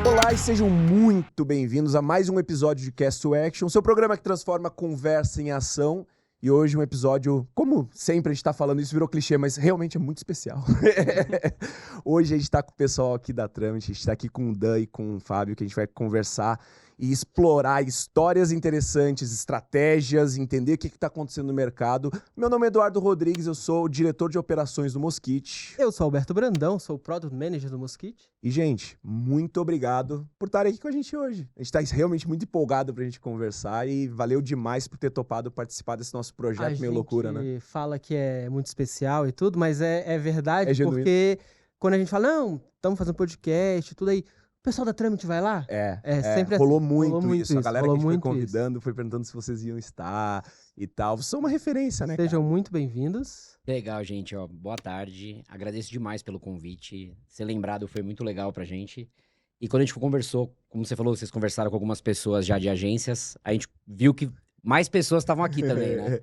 Olá e sejam muito bem-vindos a mais um episódio de Cast to Action, seu programa que transforma conversa em ação. E hoje um episódio, como sempre a gente tá falando, isso virou clichê, mas realmente é muito especial. Hoje a gente tá com o pessoal aqui da Tramit, a gente tá aqui com o Dan e com o Fábio, que a gente vai conversar e explorar histórias interessantes, estratégias, entender o que está acontecendo no mercado. Meu nome é Eduardo Rodrigues, eu sou o diretor de operações do Mosquite. Eu sou Alberto Brandão, sou o Product Manager do Mosquite. E, gente, muito obrigado por estar aqui com a gente hoje. A gente está realmente muito empolgado para a gente conversar e valeu demais por ter topado participar desse nosso projeto meio loucura, né? A gente fala que é muito especial e tudo, mas é verdade, É genuíno. porque quando a gente fala, não, estamos fazendo podcast, tudo aí, o pessoal da Tramit vai lá? Sempre rolou assim, muito isso. A galera que a gente foi muito convidando foi perguntando se vocês iam estar e tal. Vocês são uma referência, né, Sejam cara? muito bem-vindos. Legal, gente, ó, boa tarde. Agradeço demais pelo convite. Ser lembrado foi muito legal pra gente. E quando a gente conversou, como você falou, vocês conversaram com algumas pessoas já de agências, a gente viu que mais pessoas estavam aqui também, né?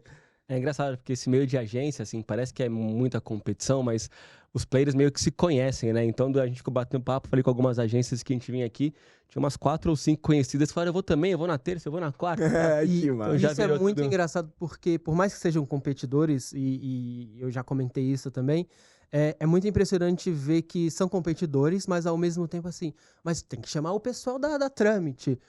É engraçado, porque esse meio de agência, assim, parece que é muita competição, mas os players meio que se conhecem, né? Então, a gente ficou batendo papo, falei com algumas agências que a gente vinha aqui, tinha umas 4 ou 5 conhecidas, falaram, eu vou também, eu vou na terça, eu vou na quarta. E que massa. isso é muito engraçado, porque por mais que sejam competidores, e eu já comentei isso também, é muito impressionante ver que são competidores, mas ao mesmo tempo assim, mas tem que chamar o pessoal da Tramit,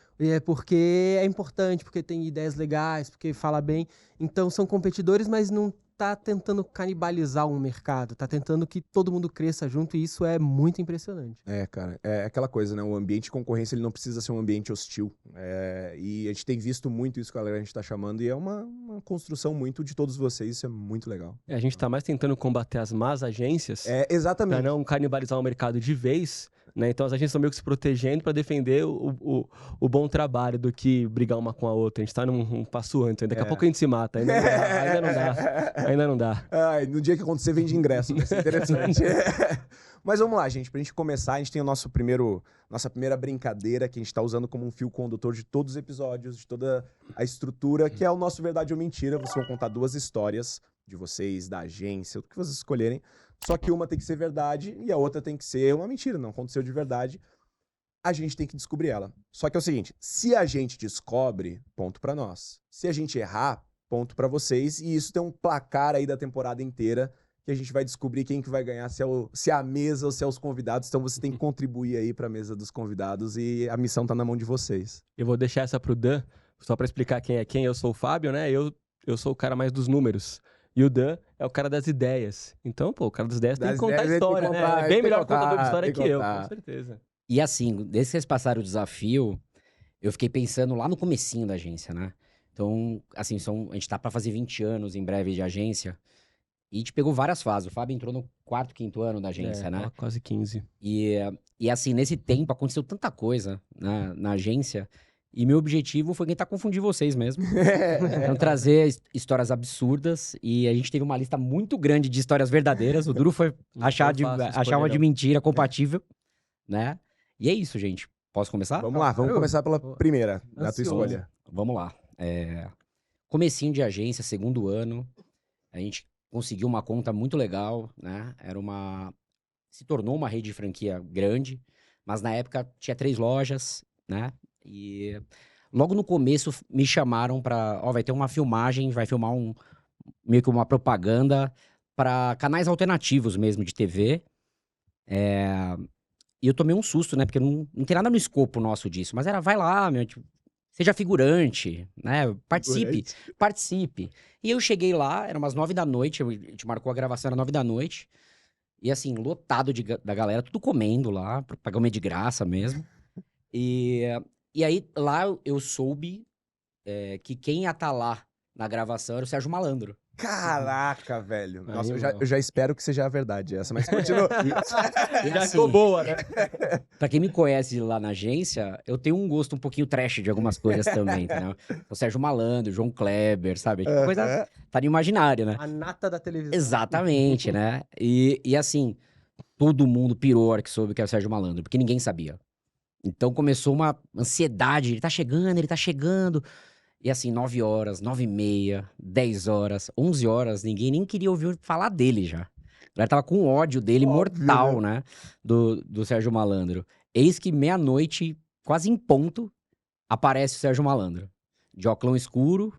porque é importante, porque tem ideias legais, porque fala bem. Então são competidores, mas não tá tentando canibalizar um mercado, tá tentando que todo mundo cresça junto, e isso é muito impressionante. Cara, é aquela coisa, né? O ambiente de concorrência, ele não precisa ser um ambiente hostil. E a gente tem visto muito isso que a gente tá chamando, e é uma construção muito de todos vocês, isso é muito legal. A gente tá mais tentando combater as más agências, Exatamente. pra não canibalizar o mercado de vez, né? Então as agências estão meio que se protegendo pra defender o bom trabalho do que brigar uma com a outra. A gente tá num passo antes, daqui a pouco a gente se mata, ainda não dá. Ai, no dia que acontecer, vende ingresso, vai ser interessante. Mas vamos lá, gente, pra gente começar, a gente tem nossa primeira brincadeira que a gente tá usando como um fio condutor de todos os episódios, de toda a estrutura, que é o nosso Verdade ou Mentira. Vocês vão contar 2 histórias de vocês, da agência, o que vocês escolherem. Só que uma tem que ser verdade e a outra tem que ser uma mentira, não aconteceu de verdade. A gente tem que descobrir ela. Só que é o seguinte, se a gente descobre, ponto pra nós. Se a gente errar, ponto pra vocês. E isso tem um placar aí da temporada inteira, que a gente vai descobrir quem que vai ganhar, se é a mesa ou se é os convidados. Então você tem que contribuir aí pra mesa dos convidados e a missão tá na mão de vocês. Eu vou deixar essa pro Dan, só pra explicar quem é quem. Eu sou o Fábio, né? Eu sou o cara mais dos números. E o Dan é o cara das ideias. Então, o cara das ideias tem que contar a história, né? É bem melhor contador de história que eu, com certeza. E assim, desde que vocês passaram o desafio, eu fiquei pensando lá no comecinho da agência, né? Então, assim, a gente tá pra fazer 20 anos em breve de agência. E a gente pegou várias fases. O Fábio entrou no 4º, 5º ano da agência, né? Quase 15. E assim, nesse tempo aconteceu tanta coisa na agência. E meu objetivo foi tentar confundir vocês mesmo. Então, trazer histórias absurdas. E a gente teve uma lista muito grande de histórias verdadeiras. O duro foi achar uma de mentira compatível, né? E é isso, gente. Posso começar? Vamos lá, vamos começar pela primeira, da tua escolha. Vamos lá. Comecinho de agência, 2º ano. A gente conseguiu uma conta muito legal, né? Se tornou uma rede de franquia grande. Mas na época tinha 3 lojas, né? E logo no começo me chamaram vai ter uma filmagem, vai filmar meio que uma propaganda para canais alternativos mesmo de TV. E eu tomei um susto, né? Porque não tem nada no escopo nosso disso. Mas vai lá, meu, tipo, seja figurante, né? Participe. E eu cheguei lá, era umas 9 da noite, a gente marcou a gravação, era 9 da noite. E assim, lotado da galera, tudo comendo lá, pagamento de graça mesmo. E aí, lá eu soube que quem ia estar lá na gravação era o Sérgio Malandro. Caraca, velho. Nossa, eu já espero que seja a verdade essa, mas continua. Já ficou boa, né? Pra quem me conhece lá na agência, eu tenho um gosto um pouquinho trash de algumas coisas também, entendeu? O Sérgio Malandro, o João Kleber, sabe? Tipo, coisa tá no imaginário, né? A nata da televisão. Exatamente, né? E assim, todo mundo pirou a hora que soube que era o Sérgio Malandro, porque ninguém sabia. Então começou uma ansiedade, ele tá chegando. E assim, 9 horas, 9h30, 10 horas, 11 horas, ninguém nem queria ouvir falar dele já. A galera tava com ódio dele, Óbvio, mortal, né? Do Sérgio Malandro. Eis que meia-noite, quase em ponto, aparece o Sérgio Malandro. De óculos escuro,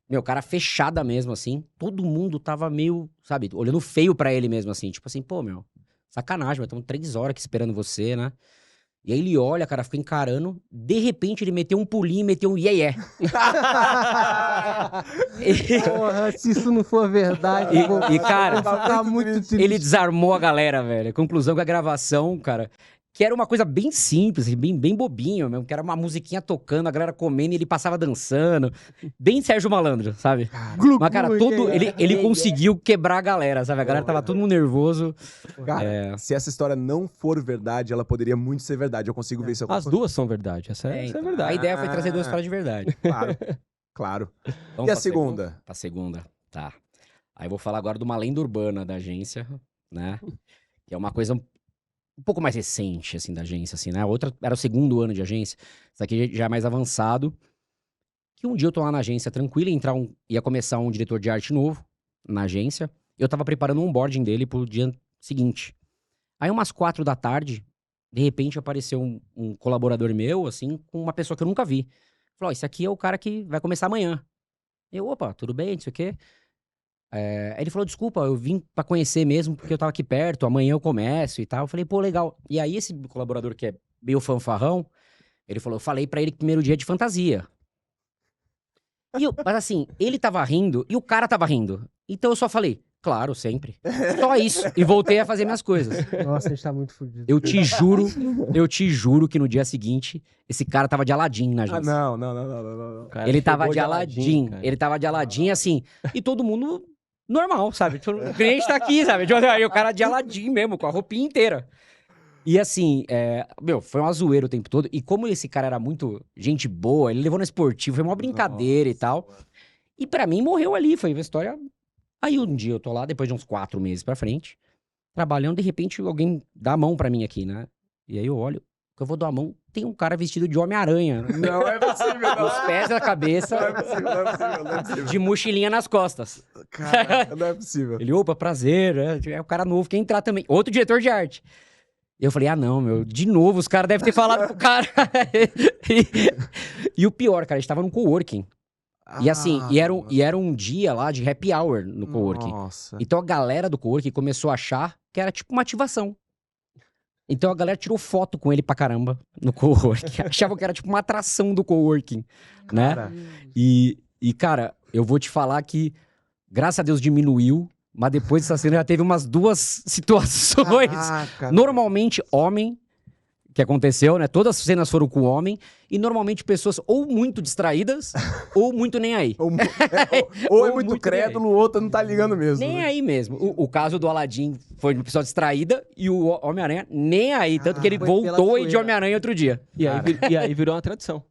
meu, cara fechada mesmo, assim. Todo mundo tava meio, sabe, olhando feio pra ele mesmo, assim. Tipo assim, pô, meu, sacanagem, mas estamos 3 horas aqui esperando você, né? E aí ele olha, cara, fica encarando. De repente ele meteu um pulinho e meteu um iê. Porra, se isso não for verdade, E, cara, vou ficar muito triste. ele desarmou a galera, velho. Conclusão que a gravação, cara, que era uma coisa bem simples, bem bobinho mesmo, que era uma musiquinha tocando, a galera comendo e ele passava dançando. Bem Sérgio Malandro, sabe? Mas, cara, ele conseguiu quebrar a galera, sabe? A galera tava todo mundo nervoso. Cara, se essa história não for verdade, ela poderia muito ser verdade. Eu consigo ver isso As duas são verdade, essa é então, verdade. A ideia foi trazer 2 histórias de verdade. Claro, claro. Vamos E a pra segunda? Pra segunda, tá. Aí eu vou falar agora de uma lenda urbana da agência, né? Que é uma coisa um pouco mais recente, assim, da agência, assim, né? A outra era o 2º ano de agência. Isso aqui já é mais avançado. Que um dia eu tô lá na agência tranquilo, ia começar um diretor de arte novo na agência. Eu tava preparando um onboarding dele pro dia seguinte. Aí umas 4 da tarde, de repente apareceu um colaborador meu, assim, com uma pessoa que eu nunca vi. Falou, esse aqui é o cara que vai começar amanhã. Eu, opa, tudo bem, não sei o quê. Aí ele falou, desculpa, eu vim pra conhecer mesmo, porque eu tava aqui perto, amanhã eu começo e tal. Eu falei, pô, legal. E aí esse colaborador que é meio fanfarrão, ele falou, eu falei pra ele que primeiro dia é de fantasia. Mas assim, ele tava rindo e o cara tava rindo. Então eu só falei, claro, sempre. Só isso. E voltei a fazer minhas coisas. Nossa, a gente tá muito fudido. Eu te juro que no dia seguinte, esse cara tava de Aladim na agência. Não. Cara, Ele tava chegou de Aladim. cara. Ele tava de Aladim, assim. E todo mundo normal, sabe? O cliente tá aqui, sabe? Aí o cara de Aladim mesmo, com a roupinha inteira. E assim, foi uma zoeira o tempo todo. E como esse cara era muito gente boa, ele levou no esportivo, foi uma brincadeira e tal. E pra mim morreu ali, foi uma história. Aí um dia eu tô lá, depois de uns 4 meses pra frente, trabalhando, de repente alguém dá a mão pra mim aqui, né? E aí eu olho, que eu vou dar a mão, tem um cara vestido de Homem-Aranha. Não é possível, não. Os pés da cabeça, Não é possível. de mochilinha nas costas. Caraca, não é possível. Ele, opa, prazer, é o cara novo, quer entrar também. Outro diretor de arte. Eu falei, não, meu, de novo, os caras devem ter falado pro cara. E o pior, cara, a gente tava num coworking. E assim, e era um dia lá de happy hour no coworking. Nossa. Então a galera do coworking começou a achar que era tipo uma ativação. Então a galera tirou foto com ele pra caramba no coworking. Achavam que era tipo uma atração do coworking, né? Cara. E, cara, eu vou te falar que, graças a Deus, diminuiu. Mas depois dessa cena já teve umas 2 situações. Caraca, Normalmente, homem, que aconteceu, né? Todas as cenas foram com homem. E normalmente pessoas ou muito distraídas ou muito nem aí. Ou é muito muito crédulo, o outro não tá ligando mesmo. Nem né? aí mesmo. O caso do Aladim foi uma pessoa distraída e o Homem-Aranha nem aí. Tanto que ele foi pela voltou e de zoeira. Homem-Aranha outro dia. E aí virou uma tradição.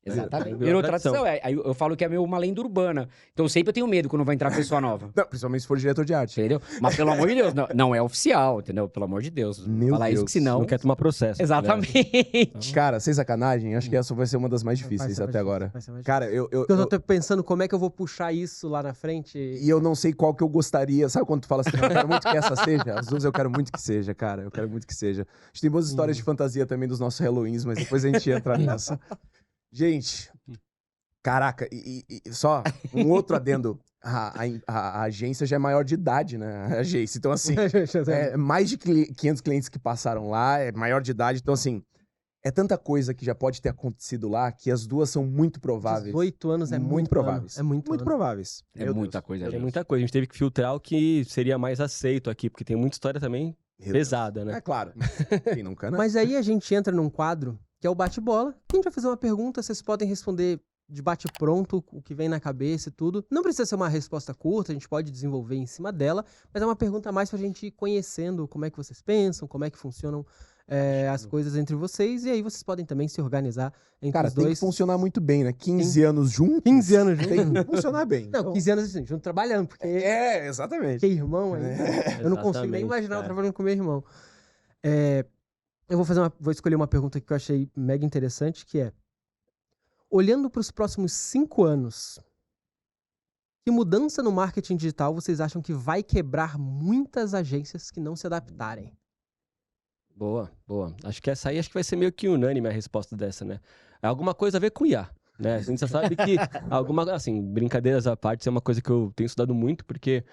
Exatamente. Virou Virou tradição. tradição. Aí eu falo que é uma lenda urbana. Então sempre eu tenho medo quando vai entrar pessoa nova. Não, principalmente se for diretor de arte. Entendeu? Mas pelo amor de Deus, não é oficial, entendeu? Pelo amor de Deus. Meu Falar isso Deus. que senão... Não quer tomar processo. Exatamente. Cara, sem sacanagem, acho que essa vai ser uma das mais difíceis até agora. Cara, eu tô pensando como é que eu vou puxar isso lá na frente. e eu não sei qual que eu gostaria. Sabe quando tu fala assim, eu quero muito que essa seja? As duas eu quero muito que seja, cara. Eu quero muito que seja. A gente tem boas histórias de fantasia também dos nossos Halloweens, mas depois a gente entra nessa. Gente, caraca, e só um outro adendo. A agência já é maior de idade, né? A agência. Então, assim, mais de 500 clientes que passaram lá, é maior de idade. Então, assim, é tanta coisa que já pode ter acontecido lá que as duas são muito prováveis. 18 anos é muito prováveis. É muito ano. prováveis. É Meu muita Deus. coisa, Tem gente. muita coisa. A gente teve que filtrar o que seria mais aceito aqui, porque tem muita história também Meu pesada, Deus. né? É claro. Quem nunca, né? Mas aí a gente entra num quadro que é o bate-bola. A gente vai fazer uma pergunta, vocês podem responder de bate-pronto o que vem na cabeça e tudo. Não precisa ser uma resposta curta, a gente pode desenvolver em cima dela, mas é uma pergunta mais pra gente ir conhecendo como é que vocês pensam, como é que funcionam as coisas entre vocês, e aí vocês podem também se organizar entre Cara, os tem que dois. funcionar muito bem, né? 15 anos juntos. 15 anos Tem juntos. que funcionar bem. Não, 15 anos assim, junto trabalhando, porque Exatamente. que irmão ainda. Eu não consigo nem Exatamente, imaginar eu cara. trabalhando com meu irmão. Eu vou escolher uma pergunta que eu achei mega interessante, que é: olhando para os próximos 5 anos, Que mudança no marketing digital vocês acham que vai quebrar muitas agências que não se adaptarem? Boa, boa. Acho que essa aí vai ser meio que unânime a resposta dessa, né? É alguma coisa a ver com IA, né? A gente já sabe que assim, brincadeiras à parte, isso é uma coisa que eu tenho estudado muito, porque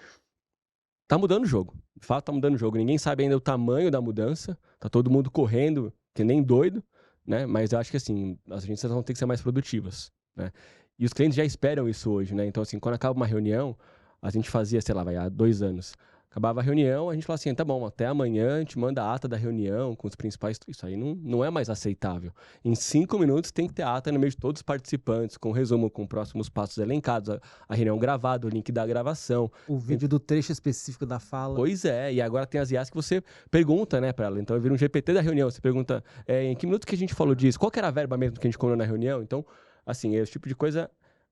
tá mudando o jogo. De fato, tá mudando o jogo. Ninguém sabe ainda o tamanho da mudança. Tá todo mundo correndo, que nem doido, né? Mas eu acho que, assim, as agências vão ter que ser mais produtivas, né? E os clientes já esperam isso hoje, né? Então, assim, quando acaba uma reunião, a gente fazia, sei lá, há 2 anos. Acabava a reunião, a gente falava assim, tá bom, até amanhã a gente manda a ata da reunião com os principais... Isso aí não é mais aceitável. Em 5 minutos tem que ter a ata no meio de todos os participantes, com resumo, com próximos passos elencados, a reunião gravada, o link da gravação. O vídeo do trecho específico da fala. Pois é, e agora tem as IAs que você pergunta, né, pra ela. Então, vira um GPT da reunião, você pergunta, em que minuto que a gente falou disso? Qual que era a verba mesmo que a gente combinou na reunião? Então, assim, esse tipo de coisa...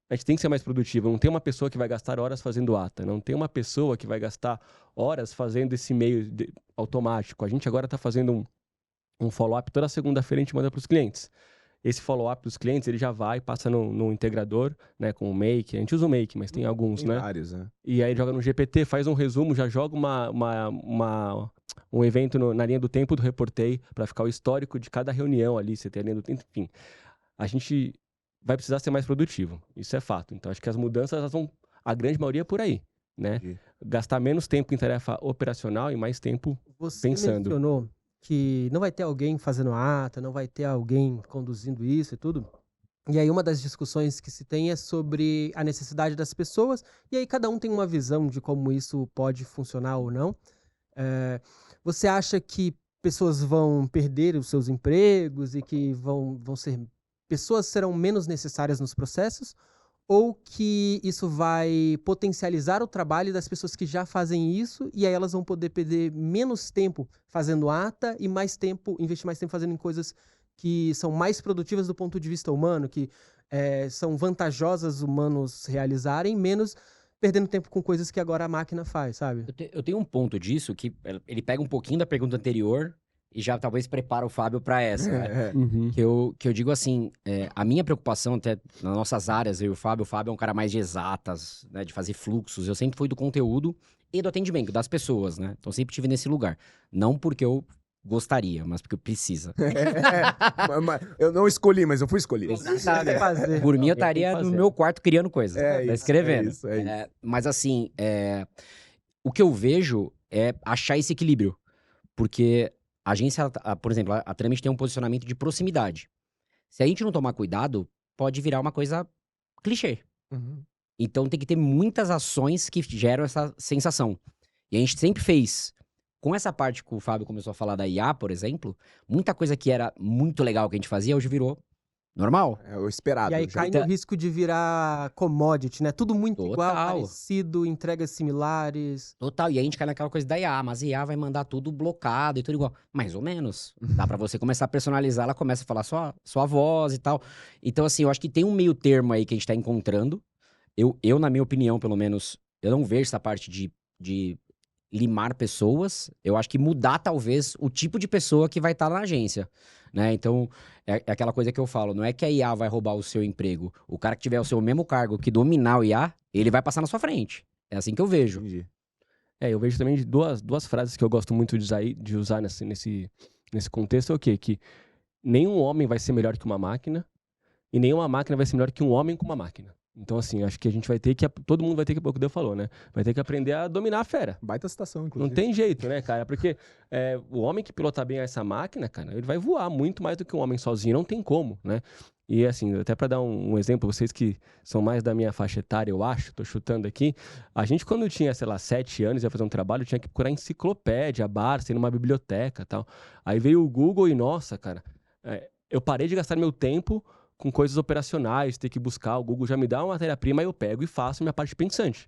A gente tem que ser mais produtivo. Não tem uma pessoa que vai gastar horas fazendo ata. Não tem uma pessoa que vai gastar horas fazendo esse meio automático. A gente agora está fazendo um follow-up toda segunda-feira, a gente manda para os clientes. Esse follow-up dos clientes, ele já vai, passa no integrador, né, com o Make. A gente usa o Make, mas tem alguns, Tem né? vários, né? E aí joga no GPT, faz um resumo, já joga um evento na linha do tempo do Reportei, para ficar o histórico de cada reunião ali, você tem a linha do tempo, enfim. A gente vai precisar ser mais produtivo. Isso é fato. Então, acho que as mudanças, elas vão, a grande maioria, por aí, né? Entendi. Gastar menos tempo em tarefa operacional e mais tempo Você pensando. mencionou que não vai ter alguém fazendo a ata, não vai ter alguém conduzindo isso e tudo. E aí uma das discussões que se tem é sobre a necessidade das pessoas, e aí cada um tem uma visão de como isso pode funcionar ou não. Você acha que pessoas vão perder os seus empregos e que pessoas serão menos necessárias nos processos, ou que isso vai potencializar o trabalho das pessoas que já fazem isso, e aí elas vão poder perder menos tempo fazendo ata e investir mais tempo fazendo em coisas que são mais produtivas do ponto de vista humano, que são vantajosas humanos realizarem, menos perdendo tempo com coisas que agora a máquina faz, sabe? Eu tenho um ponto disso que ele pega um pouquinho da pergunta anterior e já talvez prepara o Fábio para essa, né? Uhum. Que eu digo assim, a minha preocupação até nas nossas áreas, eu e o Fábio é um cara mais de exatas, né, de fazer fluxos. Eu sempre fui do conteúdo e do atendimento das pessoas, né? Então sempre estive nesse lugar. Não porque eu gostaria, mas porque precisa. Eu não escolhi, mas eu fui escolhido. Sabe fazer. Por mim, eu Alguém tem que estaria no fazer. meu quarto criando coisas, É isso, escrevendo. é isso, é isso. Mas assim, o que eu vejo é achar esse equilíbrio. Porque a agência, por exemplo, a Tramit tem um posicionamento de proximidade. Se a gente não tomar cuidado, pode virar uma coisa clichê. Uhum. Então tem que ter muitas ações que geram essa sensação. E a gente sempre fez. Com essa parte que o Fábio começou a falar da IA, por exemplo, muita coisa que era muito legal que a gente fazia, hoje virou normal. É o esperado. E aí já. cai no risco de virar commodity, né? Tudo muito igual, Total. parecido, entregas similares. Total, e aí a gente cai naquela coisa da IA, mas a IA vai mandar tudo blocado e tudo igual. Mais ou menos. Dá pra você começar a personalizar, ela começa a falar sua voz e tal. Então, assim, eu acho que tem um meio termo aí que a gente tá encontrando. Eu, na minha opinião, pelo menos, eu não vejo essa parte de limar pessoas. Eu acho que mudar, talvez, o tipo de pessoa que vai estar na agência, né? Então, é aquela coisa que eu falo, não é que a IA vai roubar o seu emprego. O cara que tiver o seu mesmo cargo, que dominar o IA, ele vai passar na sua frente. É assim que eu vejo. Entendi. Eu vejo também de duas frases que eu gosto muito de usar nesse contexto. É o quê? Que nenhum homem vai ser melhor que uma máquina e nenhuma máquina vai ser melhor que um homem com uma máquina. Então, assim, acho que a gente vai ter que... Todo mundo vai ter que, o que Deus falou, né? Vai ter que aprender a dominar a fera. Baita citação, inclusive. Não tem jeito, né, cara? Porque o homem que pilotar bem essa máquina, cara, ele vai voar muito mais do que um homem sozinho. Não tem como, né? E, assim, até pra dar um exemplo, vocês que são mais da minha faixa etária, eu acho, tô chutando aqui, a gente, quando tinha, sei lá, 7 anos, ia fazer um trabalho, tinha que procurar enciclopédia, Barça, ir numa biblioteca e tal. Aí veio o Google e, nossa, cara, eu parei de gastar meu tempo com coisas operacionais, ter que buscar, o Google já me dá uma matéria-prima, aí eu pego e faço minha parte pensante.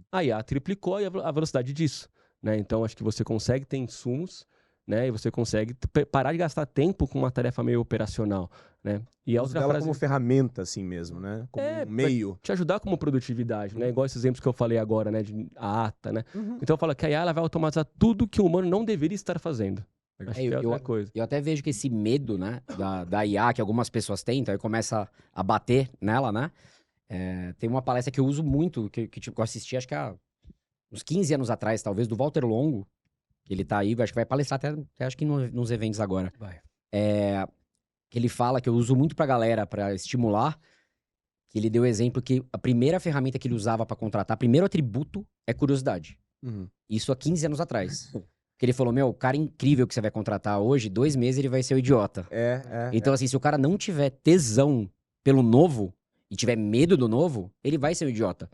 A IA triplicou a velocidade disso, né? Então, acho que você consegue ter insumos, né? E você consegue parar de gastar tempo com uma tarefa meio operacional, né? E a outra Ela frase... como ferramenta, assim mesmo, né? Como um meio. te ajudar como produtividade, né? Igual esses exemplos que eu falei agora, né? De a ata, né? Então, eu falo que a IA ela vai automatizar tudo que o humano não deveria estar fazendo. Acho que é outra coisa. Eu até vejo que esse medo, né, da IA que algumas pessoas têm, então aí começa a bater nela, né? Tem uma palestra que eu uso muito, que eu assisti, acho que há uns 15 anos atrás, talvez, do Walter Longo. Ele tá aí, acho que vai palestrar até acho que nos eventos agora. Vai. Que ele fala que eu uso muito pra galera, pra estimular, que ele deu exemplo que a primeira ferramenta que ele usava pra contratar, primeiro atributo é curiosidade. Uhum. Isso há 15 anos atrás. Que ele falou, o cara incrível que você vai contratar hoje, 2 meses ele vai ser o idiota. Então, assim, se o cara não tiver tesão pelo novo e tiver medo do novo, ele vai ser um idiota.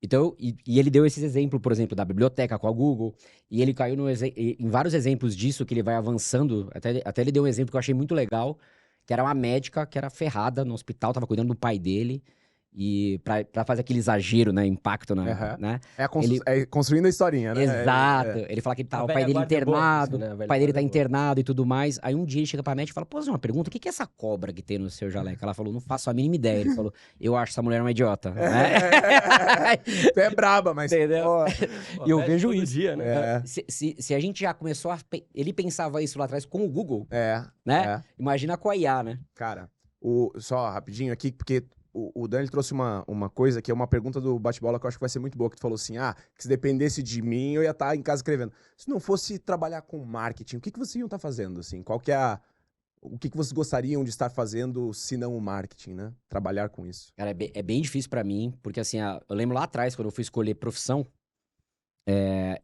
Então, e ele deu esses exemplos, por exemplo, da biblioteca com a Google, e ele caiu em vários exemplos disso, que ele vai avançando, até ele deu um exemplo que eu achei muito legal, que era uma médica que era ferrada no hospital, tava cuidando do pai dele, e pra fazer aquele exagero, né, impacto, né? Construindo a historinha, né? Exato. Ele fala que o pai dele internado, né? o pai dele tá internado e tudo mais. Aí um dia ele chega pra médica e fala, fazer uma pergunta, o que é essa cobra que tem no seu jaleco? Ela falou, não faço a mínima ideia. Ele falou, eu acho essa mulher uma idiota. Tu é braba, mas... Entendeu? Pô, E eu mexe vejo todo isso. dia, né? Se a gente já começou ele pensava isso lá atrás com o Google, né? É. Imagina com a IA, né? Cara, só rapidinho aqui, porque o Dani trouxe uma coisa que é uma pergunta do bate-bola que eu acho que vai ser muito boa, que tu falou assim, que se dependesse de mim, eu ia estar em casa escrevendo. Se não fosse trabalhar com marketing, o que vocês iam estar fazendo, assim? Qual que é o que vocês gostariam de estar fazendo, se não o marketing, né? Trabalhar com isso. Cara, é bem difícil pra mim, porque assim, eu lembro lá atrás, quando eu fui escolher profissão,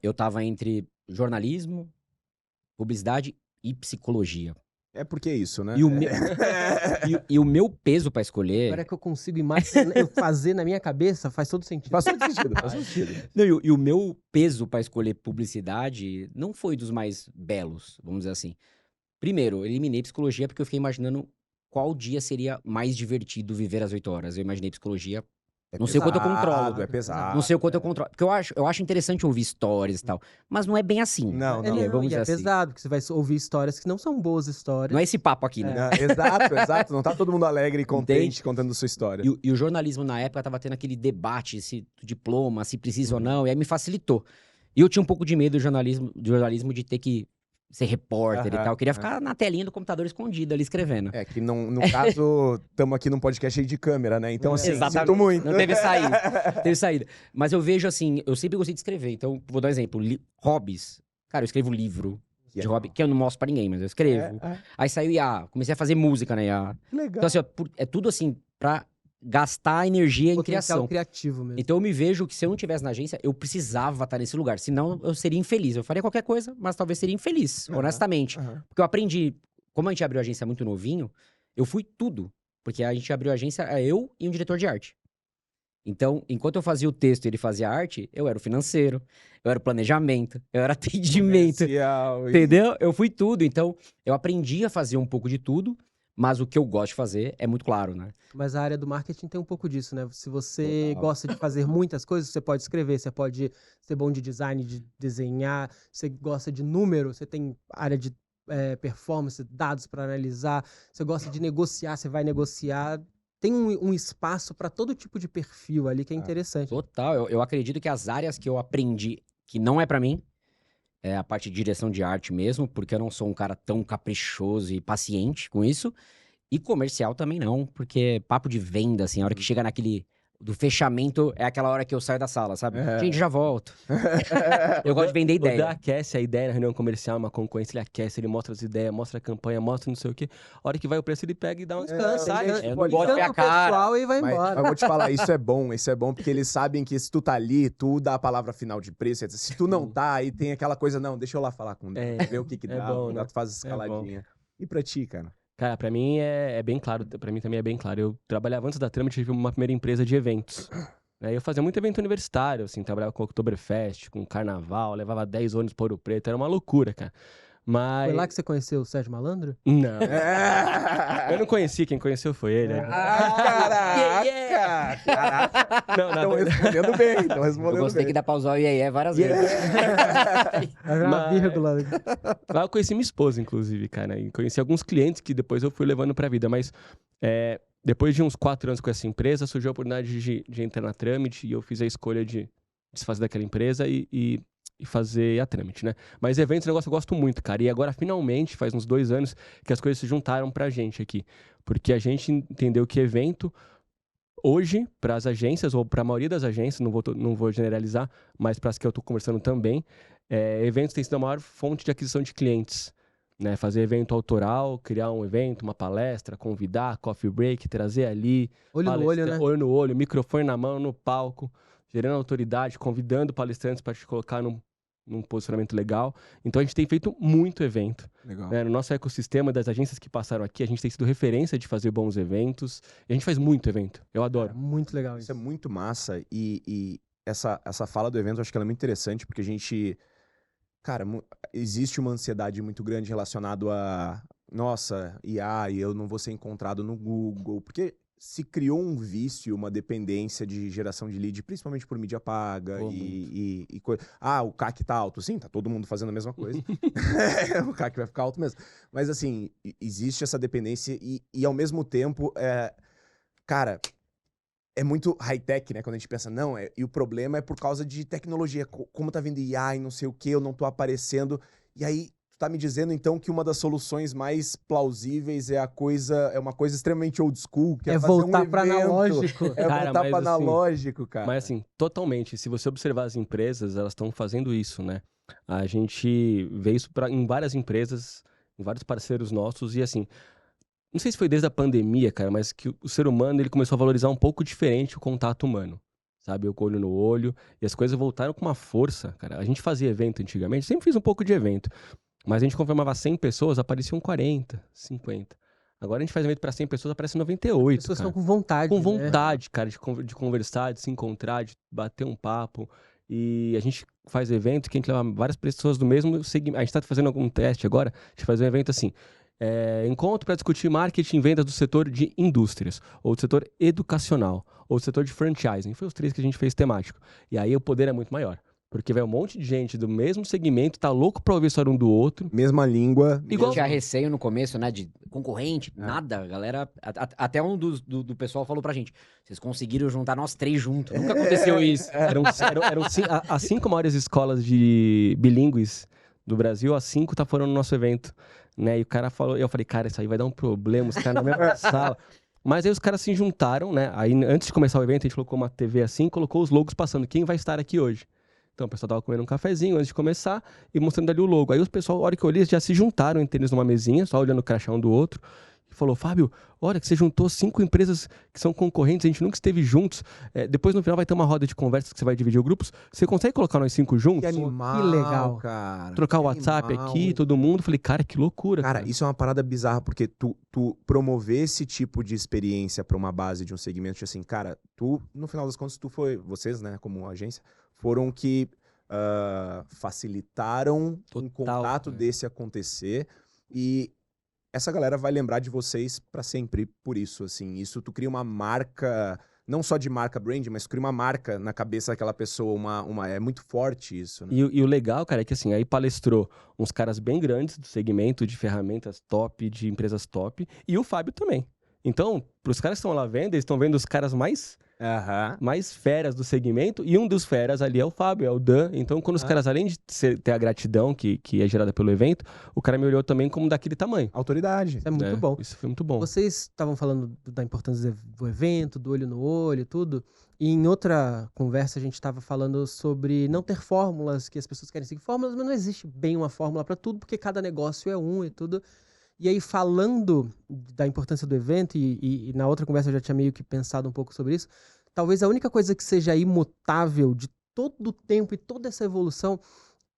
eu tava entre jornalismo, publicidade e psicologia. É porque é isso, né? E o meu peso pra escolher... Agora que eu consigo eu fazer na minha cabeça, faz todo sentido. Faz todo sentido, faz todo sentido. Não, e o meu peso pra escolher publicidade não foi dos mais belos, vamos dizer assim. Primeiro, eu eliminei psicologia porque eu fiquei imaginando qual dia seria mais divertido viver às 8 horas. Eu imaginei psicologia... Não sei o quanto eu controlo. É pesado. Não sei o quanto eu controlo. Porque eu acho interessante ouvir histórias e tal. Mas não é bem assim. Não. Vamos E dizer é assim. pesado, porque você vai ouvir histórias que não são boas histórias. Não é esse papo aqui, né? Exato. Não tá todo mundo alegre e contente contando sua história. E o jornalismo, na época, tava tendo aquele debate, se diploma, se precisa ou não. E aí me facilitou. E eu tinha um pouco de medo do jornalismo de ter que ser repórter e tal. Eu queria ficar na telinha do computador escondido ali escrevendo. É que no caso, estamos aqui num podcast cheio de câmera, né? Então, assim, Exatamente. sinto muito. Não teve saída. Mas eu vejo assim, eu sempre gostei de escrever. Então, vou dar um exemplo. Hobbies. Cara, eu escrevo livro de hobby, que eu não mostro pra ninguém, mas eu escrevo. Aí saiu IA. Comecei a fazer música na IA. Legal. Então, assim, é tudo assim, pra gastar energia em criação. Criativo mesmo. Então eu me vejo que se eu não estivesse na agência, eu precisava estar nesse lugar. Senão eu seria infeliz. Eu faria qualquer coisa, mas talvez seria infeliz, honestamente. Porque eu aprendi, como a gente abriu a agência muito novinho, eu fui tudo. Porque a gente abriu a agência, eu e um diretor de arte. Então, enquanto eu fazia o texto e ele fazia a arte, eu era o financeiro, eu era o planejamento, eu era atendimento. Entendeu? Eu fui tudo. Então, eu aprendi a fazer um pouco de tudo. Mas o que eu gosto de fazer é muito claro, né? Mas a área do marketing tem um pouco disso, né? Se você gosta de fazer muitas coisas, você pode escrever, você pode ser bom de design, de desenhar, você gosta de número, você tem área de performance, dados para analisar, você gosta de negociar, você vai negociar. Tem um espaço para todo tipo de perfil ali que é interessante. Total. Eu acredito que as áreas que eu aprendi que não é pra mim, é a parte de direção de arte mesmo, porque eu não sou um cara tão caprichoso e paciente com isso. E comercial também não, porque papo de venda, assim, a hora que chega naquele... Do fechamento, é aquela hora que eu saio da sala, sabe? Gente, já volto. Eu gosto de vender ideia. O aquece a ideia na reunião comercial, uma concorrência, ele aquece, ele mostra as ideias, mostra a campanha, mostra não sei o quê. A hora que vai o preço, ele pega e dá um descanso. Eu não gosto de ver a cara. Pessoal e vai embora. Mas vou te falar, isso é bom, porque eles sabem que se tu tá ali, tu dá a palavra final de preço. Se tu não tá, aí tem aquela coisa, não, deixa eu lá falar com ele, ver o que dá, bom, né? tu faz escaladinha. E pra ti, cara? Cara, pra mim é bem claro, pra mim também é bem claro. Eu trabalhava antes da Trama, tive uma primeira empresa de eventos. Aí eu fazia muito evento universitário, assim, trabalhava com Oktoberfest, com Carnaval, levava 10 ônibus para Ouro Preto, era uma loucura, cara. Mas... Foi lá que você conheceu o Sérgio Malandro? Não. Eu não conheci, quem conheceu foi ele. Caraca! Estão respondendo bem, estão respondendo bem. Eu gostei que dá pra usar o iê várias vezes. Uma vírgula. Lá eu conheci minha esposa, inclusive, cara. E conheci alguns clientes que depois eu fui levando pra vida. Mas depois de uns 4 anos com essa empresa, surgiu a oportunidade de entrar na Trâmite e eu fiz a escolha de desfazer daquela empresa e fazer a Trâmite, né? Mas eventos é um negócio que eu gosto muito, cara. E agora, finalmente, faz uns 2 anos que as coisas se juntaram pra gente aqui. Porque a gente entendeu que evento Hoje, para as agências, ou para a maioria das agências, não vou generalizar, mas para as que eu estou conversando também, eventos têm sido a maior fonte de aquisição de clientes. Né? Fazer evento autoral, criar um evento, uma palestra, convidar, coffee break, trazer ali. Olho no olho, né? Olho no olho, microfone na mão, no palco, gerando autoridade, convidando palestrantes para te colocar num posicionamento legal. Então a gente tem feito muito evento. Legal. Né? No nosso ecossistema das agências que passaram aqui, a gente tem sido referência de fazer bons eventos. E a gente faz muito evento. Eu adoro. Muito legal Isso isso. é muito massa. E essa fala do evento, eu acho que ela é muito interessante, porque a gente... Cara, existe uma ansiedade muito grande relacionada a... Nossa, IA, eu não vou ser encontrado no Google. Porque se criou um vício, uma dependência de geração de lead, principalmente por mídia paga e coisa. Ah, o CAC tá alto. Sim, tá todo mundo fazendo a mesma coisa. O CAC vai ficar alto mesmo. Mas assim, existe essa dependência e ao mesmo tempo, cara, é muito high-tech, né? Quando a gente pensa, não, e o problema é por causa de tecnologia. Como tá vindo IA e não sei o que, eu não tô aparecendo. E aí, tu tá me dizendo, então, que uma das soluções mais plausíveis é uma coisa extremamente old school, que é fazer voltar um pra evento. analógico. É Cara, voltar mas pra assim, analógico, cara. Mas assim, totalmente. Se você observar as empresas, elas estão fazendo isso, né? A gente vê isso em várias empresas, em vários parceiros nossos, e assim, não sei se foi desde a pandemia, cara, mas que o ser humano ele começou a valorizar um pouco diferente o contato humano, sabe? O olho no olho, e as coisas voltaram com uma força, cara. A gente fazia evento antigamente, sempre fiz um pouco de evento, mas a gente confirmava 100 pessoas, apareciam 40, 50. Agora a gente faz evento para 100 pessoas, aparece 98, As pessoas cara. estão com vontade. Com né? vontade, cara, de conversar, de se encontrar, de bater um papo. E a gente faz evento que a gente leva várias pessoas do mesmo segmento. A gente está fazendo algum teste agora, a gente faz um evento assim, encontro para discutir marketing e vendas do setor de indústrias, ou do setor educacional, ou do setor de franchising. Foi os 3 que a gente fez temático. E aí o poder é muito maior. Porque vai um monte de gente do mesmo segmento, tá louco pra ouvir a história um do outro. Mesma língua. Igual tinha receio no começo, né? De concorrente, nada. A galera. Até um do pessoal falou pra gente: vocês conseguiram juntar nós 3 juntos. Nunca aconteceu isso. Eram as 5 maiores escolas de bilíngues do Brasil, as 5 foram no nosso evento. Né? E o cara falou, eu falei, cara, isso aí vai dar um problema, os caras na mesma sala. Mas aí os caras se juntaram, né? Aí antes de começar o evento, a gente colocou uma TV assim, colocou os logos passando. Quem vai estar aqui hoje? Então, o pessoal tava comendo um cafezinho antes de começar e mostrando ali o logo. Aí os pessoal, a hora que eu olhei, já se juntaram entre eles numa mesinha, só olhando o crachá um do outro. E falou, Fábio, olha que você juntou 5 empresas que são concorrentes, a gente nunca esteve juntos. Depois, no final, vai ter uma roda de conversas que você vai dividir o grupos. Você consegue colocar nós 5 juntos? Que animal, Que legal. cara. Trocar o WhatsApp animal. aqui, todo mundo. Falei, cara, que loucura. Cara, isso é uma parada bizarra, porque tu promover esse tipo de experiência pra uma base de um segmento, assim, cara, no final das contas, vocês, né, como agência, foram que facilitaram um contato desse acontecer, e essa galera vai lembrar de vocês pra sempre por isso, assim. Isso tu cria uma marca, não só de marca brand, mas cria uma marca na cabeça daquela pessoa, é muito forte isso, né? E o legal, cara, é que assim, aí palestrou uns caras bem grandes do segmento de ferramentas top, de empresas top, e o Fábio também. Então, pros caras que estão lá vendo, eles estão vendo os caras mais feras do segmento, e um dos feras ali é o Fábio, é o Dan. Então, quando os caras, além de ter a gratidão que é gerada pelo evento, o cara me olhou também como daquele tamanho. Autoridade. Isso é muito bom. Isso foi muito bom. Vocês estavam falando da importância do evento, do olho no olho e tudo. E em outra conversa a gente estava falando sobre não ter fórmulas, que as pessoas querem seguir fórmulas, mas não existe bem uma fórmula para tudo, porque cada negócio é um e tudo. E aí, falando da importância do evento, e na outra conversa eu já tinha meio que pensado um pouco sobre isso, talvez a única coisa que seja imutável de todo o tempo e toda essa evolução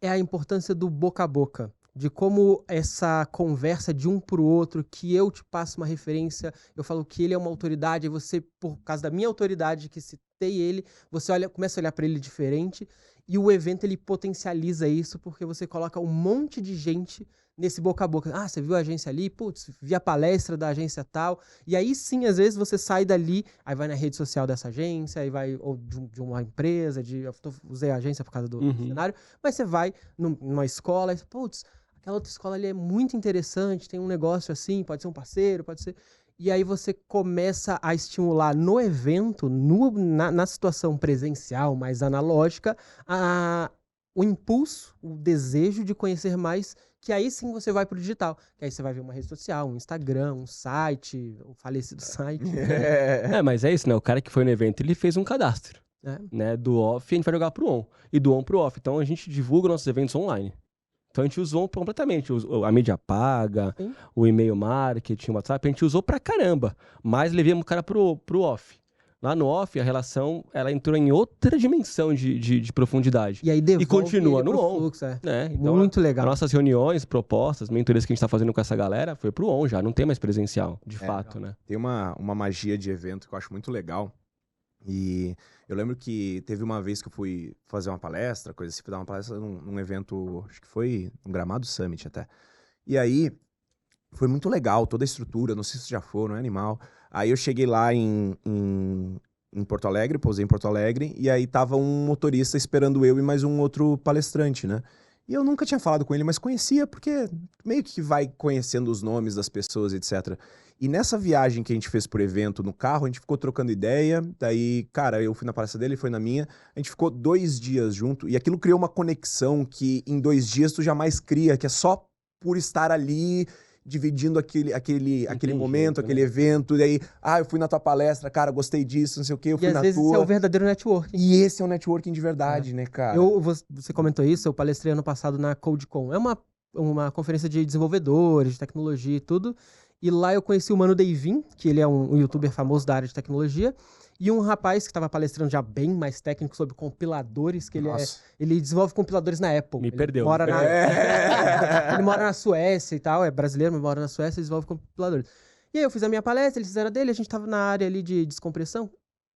é a importância do boca a boca. De como essa conversa de um pro outro, que eu te passo uma referência, eu falo que ele é uma autoridade, e você, por causa da minha autoridade, que citei ele, você começa a olhar para ele diferente, e o evento ele potencializa isso, porque você coloca um monte de gente nesse boca a boca. Ah, você viu a agência ali? Putz, vi a palestra da agência tal. E aí sim, às vezes você sai dali, aí vai na rede social dessa agência, aí vai ou de uma empresa, eu usei a agência por causa do cenário, mas você vai numa escola, e putz, aquela outra escola ali é muito interessante, tem um negócio assim, pode ser um parceiro, pode ser... E aí você começa a estimular no evento, na situação presencial, mais analógica, o impulso, o desejo de conhecer mais que aí sim você vai pro digital. Que aí você vai ver uma rede social, um Instagram, um site, o falecido site. Mas é isso, né? O cara que foi no evento, ele fez um cadastro. Né? Do off, a gente vai jogar pro on. E do on pro off. Então a gente divulga nossos eventos online. Então a gente usou completamente. A mídia paga, Sim. o e-mail marketing, o WhatsApp, a gente usou pra caramba. Mas levamos o cara pro off. Lá no off, a relação, ela entrou em outra dimensão de profundidade. E aí devolve continua ele no pro on. fluxo, Então, muito legal. As nossas reuniões, propostas, mentorias que a gente tá fazendo com essa galera, foi pro on já. Não tem mais presencial, de fato, né? Tem uma magia de evento que eu acho muito legal. E eu lembro que teve uma vez que eu fui fazer uma palestra, coisa assim, fui dar uma palestra num evento, acho que foi um Gramado Summit até. E aí, foi muito legal, toda a estrutura, não sei se já foram, é animal. Aí eu cheguei lá em Porto Alegre, pousei em Porto Alegre, e aí tava um motorista esperando eu e mais um outro palestrante, né? E eu nunca tinha falado com ele, mas conhecia, porque meio que vai conhecendo os nomes das pessoas, etc. E nessa viagem que a gente fez por evento no carro, a gente ficou trocando ideia, daí, cara, eu fui na palestra dele, ele foi na minha, a gente ficou 2 dias junto, e aquilo criou uma conexão que em 2 dias tu jamais cria, que é só por estar ali, dividindo aquele momento, aquele evento, e aí, eu fui na tua palestra, cara, gostei disso, não sei o quê, eu fui na tua. E às vezes isso é o verdadeiro networking. E esse é o networking de verdade, né, cara? Você comentou isso, eu palestrei ano passado na CodeCon. É uma conferência de desenvolvedores, de tecnologia e tudo. E lá eu conheci o Mano Deivin, que ele é um youtuber famoso da área de tecnologia, e um rapaz que estava palestrando já bem mais técnico sobre compiladores, que ele desenvolve compiladores na Apple. Me perdeu. Ele mora na Suécia e tal, é brasileiro, mas mora na Suécia e desenvolve compiladores. E aí eu fiz a minha palestra, eles fizeram a dele, a gente tava na área ali de descompressão,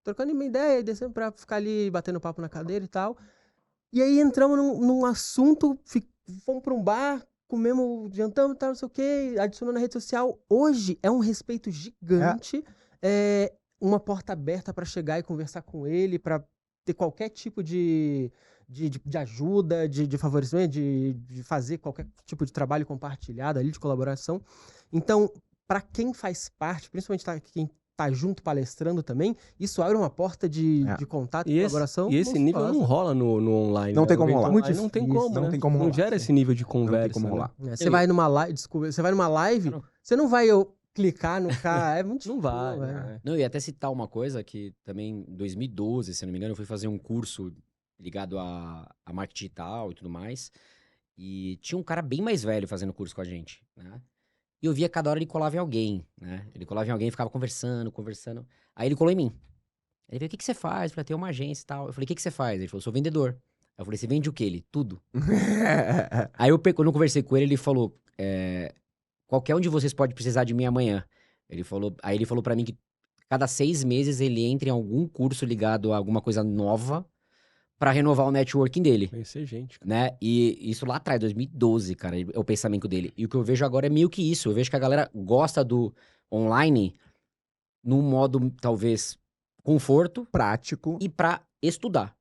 trocando uma ideia, descendo pra ficar ali batendo papo na cadeira e tal. E aí entramos num assunto, fomos pra um bar, comemos, jantamos e tal, não sei o quê, adicionou na rede social. Hoje é um respeito gigante, uma porta aberta para chegar e conversar com ele, para ter qualquer tipo de ajuda, de favorecimento, de fazer qualquer tipo de trabalho compartilhado ali, de colaboração. Então, para quem faz parte, principalmente quem tá junto palestrando também, isso abre uma porta de contato e colaboração. E esse nível não rola no online. Não tem como rolar. Muito não tem como, não tem como rolar. Não gera esse nível de conversa. Não tem como rolar. Você vai numa live, você vai numa live, você não vai clicar no cara, é muito Não vai, né? Não, e até citar uma coisa que também em 2012, se não me engano, eu fui fazer um curso ligado a marketing digital e tudo mais, e tinha um cara bem mais velho fazendo curso com a gente, né? E eu via cada hora ele colava em alguém, né? Ele colava em alguém e ficava conversando. Aí ele colou em mim. Ele falou, o que você faz? Eu falei, tem uma agência e tal. Eu falei, o que você faz? Ele falou, sou vendedor. Eu falei, você vende o quê? Ele, tudo. Aí quando eu conversei com ele, ele falou, qualquer um de vocês pode precisar de mim amanhã. Aí ele falou pra mim que cada 6 meses ele entra em algum curso ligado a alguma coisa nova pra renovar o networking dele. Conhecer gente. Né? E isso lá atrás, 2012, cara, é o pensamento dele. E o que eu vejo agora é meio que isso. Eu vejo que a galera gosta do online num modo, talvez, conforto. Prático. E pra estudar.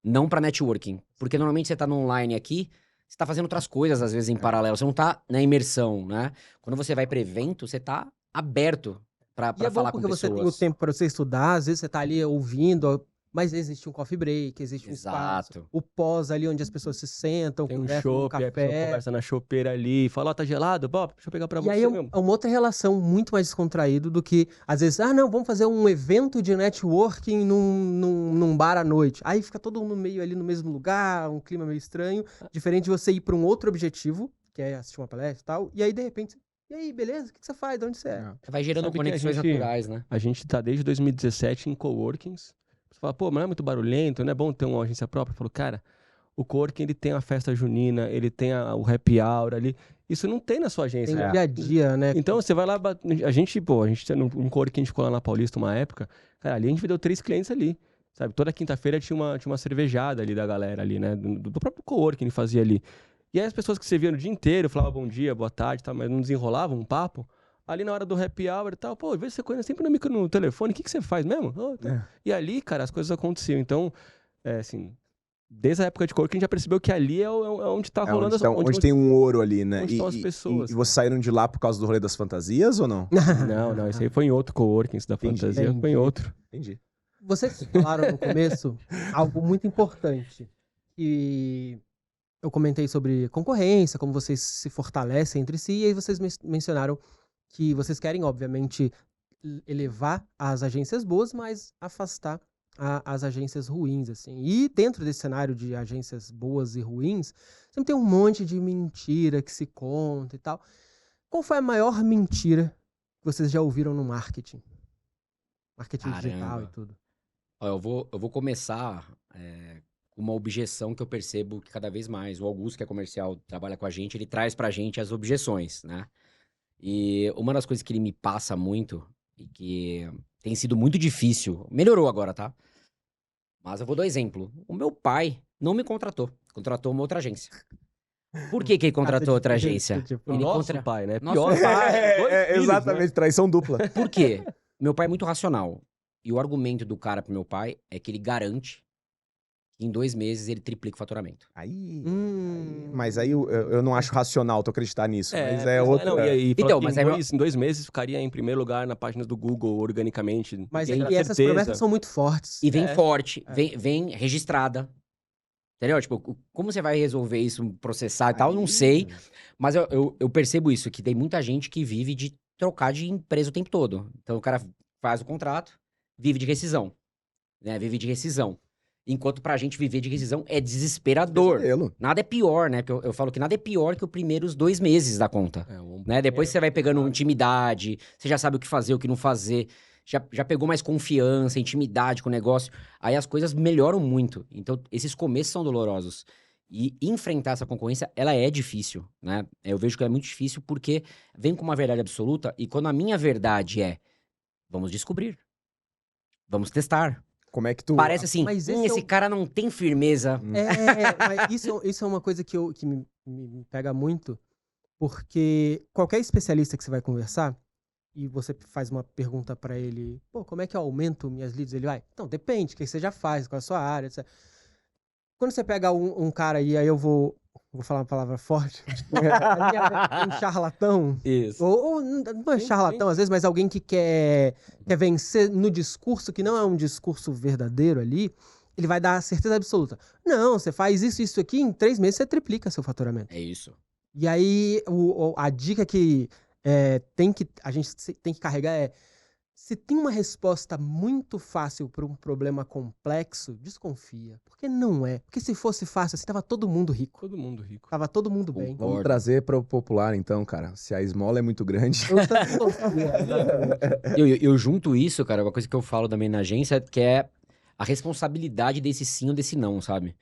Não pra networking. Porque normalmente você tá no online aqui, você tá fazendo outras coisas, às vezes, em paralelo. Você não tá na imersão, né? Quando você vai pra evento, você tá aberto pra falar com pessoas. Porque você tem o tempo pra você estudar, às vezes você tá ali ouvindo, mas existe um coffee break, existe um espaço. O pós ali, onde as pessoas se sentam, tem conversam, um café. A pessoa conversa na chopeira ali, fala, tá gelado? Bom, deixa eu pegar pra você aí mesmo. É uma outra relação muito mais descontraída do que, às vezes, não, vamos fazer um evento de networking num bar à noite. Aí fica todo mundo meio ali no mesmo lugar, um clima meio estranho, diferente de você ir pra um outro objetivo, que é assistir uma palestra e tal, e aí, de repente, e aí, beleza? O que você faz? De onde você é? Vai gerando Sabe conexões naturais, né? A gente tá desde 2017 em coworkings. Você fala, pô, mas não é muito barulhento, não é bom ter uma agência própria? Eu falo, cara, o coworking, ele tem a festa junina, ele tem o happy hour ali. Isso não tem na sua agência. Tem dia a dia, né? Então, você vai lá, a gente tinha um coworking que a gente ficou lá na Paulista uma época, cara, ali a gente vendeu 3 clientes ali, sabe? Toda quinta-feira tinha uma cervejada ali da galera ali, né? Do próprio coworking que ele fazia ali. E aí as pessoas que você via no dia inteiro, falavam bom dia, boa tarde, tá, mas não desenrolavam um papo. Ali na hora do happy hour e tal, pô, às vezes você conhece sempre no telefone, o que você faz mesmo? E ali, cara, as coisas aconteciam. Então, assim, desde a época de coworking a gente já percebeu que ali é onde tá rolando... Onde tem um ouro ali, né? Onde estão as pessoas. E vocês saíram de lá por causa do rolê das fantasias ou não? Não, isso aí foi em outro coworking, isso da fantasia foi em outro. Entendi. Vocês falaram no começo algo muito importante, que eu comentei sobre concorrência, como vocês se fortalecem entre si, e aí vocês mencionaram que vocês querem, obviamente, elevar as agências boas, mas afastar as agências ruins, assim. E dentro desse cenário de agências boas e ruins, sempre tem um monte de mentira que se conta e tal. Qual foi a maior mentira que vocês já ouviram no marketing? Marketing digital Caramba. e tudo. Ó, eu vou começar com uma objeção que eu percebo que cada vez mais o Augusto, que é comercial, trabalha com a gente, ele traz pra gente as objeções, né? E uma das coisas que ele me passa muito e que tem sido muito difícil, melhorou agora, tá? Mas eu vou dar um exemplo. O meu pai não me contratou uma outra agência. Por que ele contratou outra agência? Tipo, Ele Nosso contra- pai, né? Nosso Pior pai. dois filhos, Exatamente, traição dupla. Por quê? Meu pai é muito racional. E o argumento do cara pro meu pai é que ele garante que em 2 meses ele triplica o faturamento. Aí, Hum. mas aí eu não acho racional tu acreditar nisso, mas é pois outra... Não, e Então, então, mas mas aí em 2 meses ficaria em primeiro lugar na página do Google organicamente. Mas Tem e essas certeza. promessas são muito fortes. E vem É. forte, vem registrada. Entendeu? Tipo, como você vai resolver isso, processar e tal, eu não sei. Mas eu percebo isso, que tem muita gente que vive de trocar de empresa o tempo todo. Então o cara faz o contrato, vive de rescisão. Né? Vive de rescisão. Enquanto pra gente viver de rescisão é desesperador. Pesadelo. Nada é pior, né? Porque eu falo que nada é pior que os primeiros 2 meses da conta. Né? Depois você vai pegando intimidade, você já sabe o que fazer, o que não fazer. Já pegou mais confiança, intimidade com o negócio. Aí as coisas melhoram muito. Então, esses começos são dolorosos. E enfrentar essa concorrência, ela é difícil, né? Eu vejo que ela é muito difícil porque vem com uma verdade absoluta. E quando a minha verdade é, vamos descobrir. Vamos testar. Como é que tu... Parece assim, Mas esse é esse o- cara não tem firmeza. Mas isso é uma coisa que me pega muito, porque qualquer especialista que você vai conversar, e você faz uma pergunta pra ele, pô, como é que eu aumento minhas leads? Ele vai, então, depende, o que você já faz, qual é a sua área, etc. Quando você pega um cara aí eu vou falar uma palavra forte, um charlatão, Isso. ou não é charlatão às vezes, mas alguém que quer vencer no discurso, que não é um discurso verdadeiro ali, ele vai dar certeza absoluta. Não, você faz isso aqui, em 3 meses você triplica seu faturamento. É isso. E aí, a dica que a gente tem que carregar é, se tem uma resposta muito fácil para um problema complexo, desconfia. Porque não é. Porque se fosse fácil, assim, tava todo mundo rico. Todo mundo rico. Tava todo mundo bem. Concordo. Vamos trazer para o popular, então, cara. Se a esmola é muito grande... Eu também confio, exatamente. Eu junto isso, cara, uma coisa que eu falo também na agência, que é a responsabilidade desse sim ou desse não, sabe?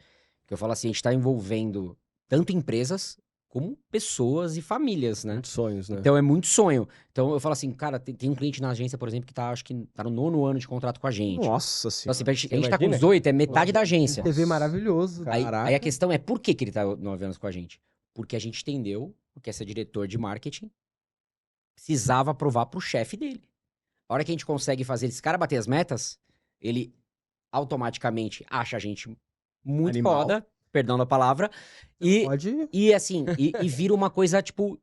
Que eu falo assim, a gente tá envolvendo tanto empresas como pessoas e famílias, né? Muitos sonhos, né? Então é muito sonho. Então eu falo assim, cara, tem um cliente na agência, por exemplo, que tá, acho que tá no 9º ano de contrato com a gente. Nossa Então senhora. assim, a gente tá com imagina? 18, é metade da agência. TV maravilhoso. Cara. Caraca. Aí a questão é, por que ele tá 9 anos com a gente? Porque a gente entendeu que esse diretor de marketing precisava provar pro chefe dele. A hora que a gente consegue fazer esse cara bater as metas, ele automaticamente acha a gente muito Animal. foda, perdão da palavra, e Pode... e assim, e vira uma coisa, tipo,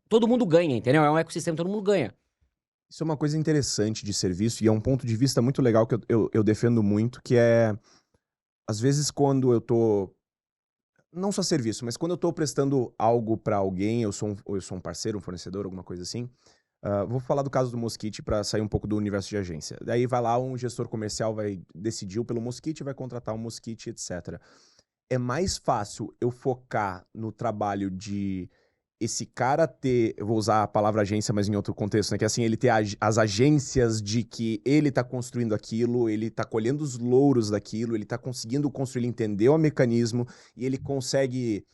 todo mundo ganha, entendeu? É um ecossistema, todo mundo ganha. Isso é uma coisa interessante de serviço e é um ponto de vista muito legal que eu defendo muito, que é, às vezes, quando eu tô... Não só serviço, mas quando eu tô prestando algo pra alguém, eu sou um parceiro, um fornecedor, alguma coisa assim. Vou falar do caso do Mosquite pra sair um pouco do universo de agência. Daí vai lá, um gestor comercial decidiu pelo Mosquite, vai contratar um Mosquite, etc. É mais fácil eu focar no trabalho de esse cara ter, eu vou usar a palavra agência, mas em outro contexto, né? Que assim, ele ter as agências de que ele tá construindo aquilo, ele tá colhendo os louros daquilo, ele tá conseguindo construir, ele entendeu o mecanismo e ele consegue...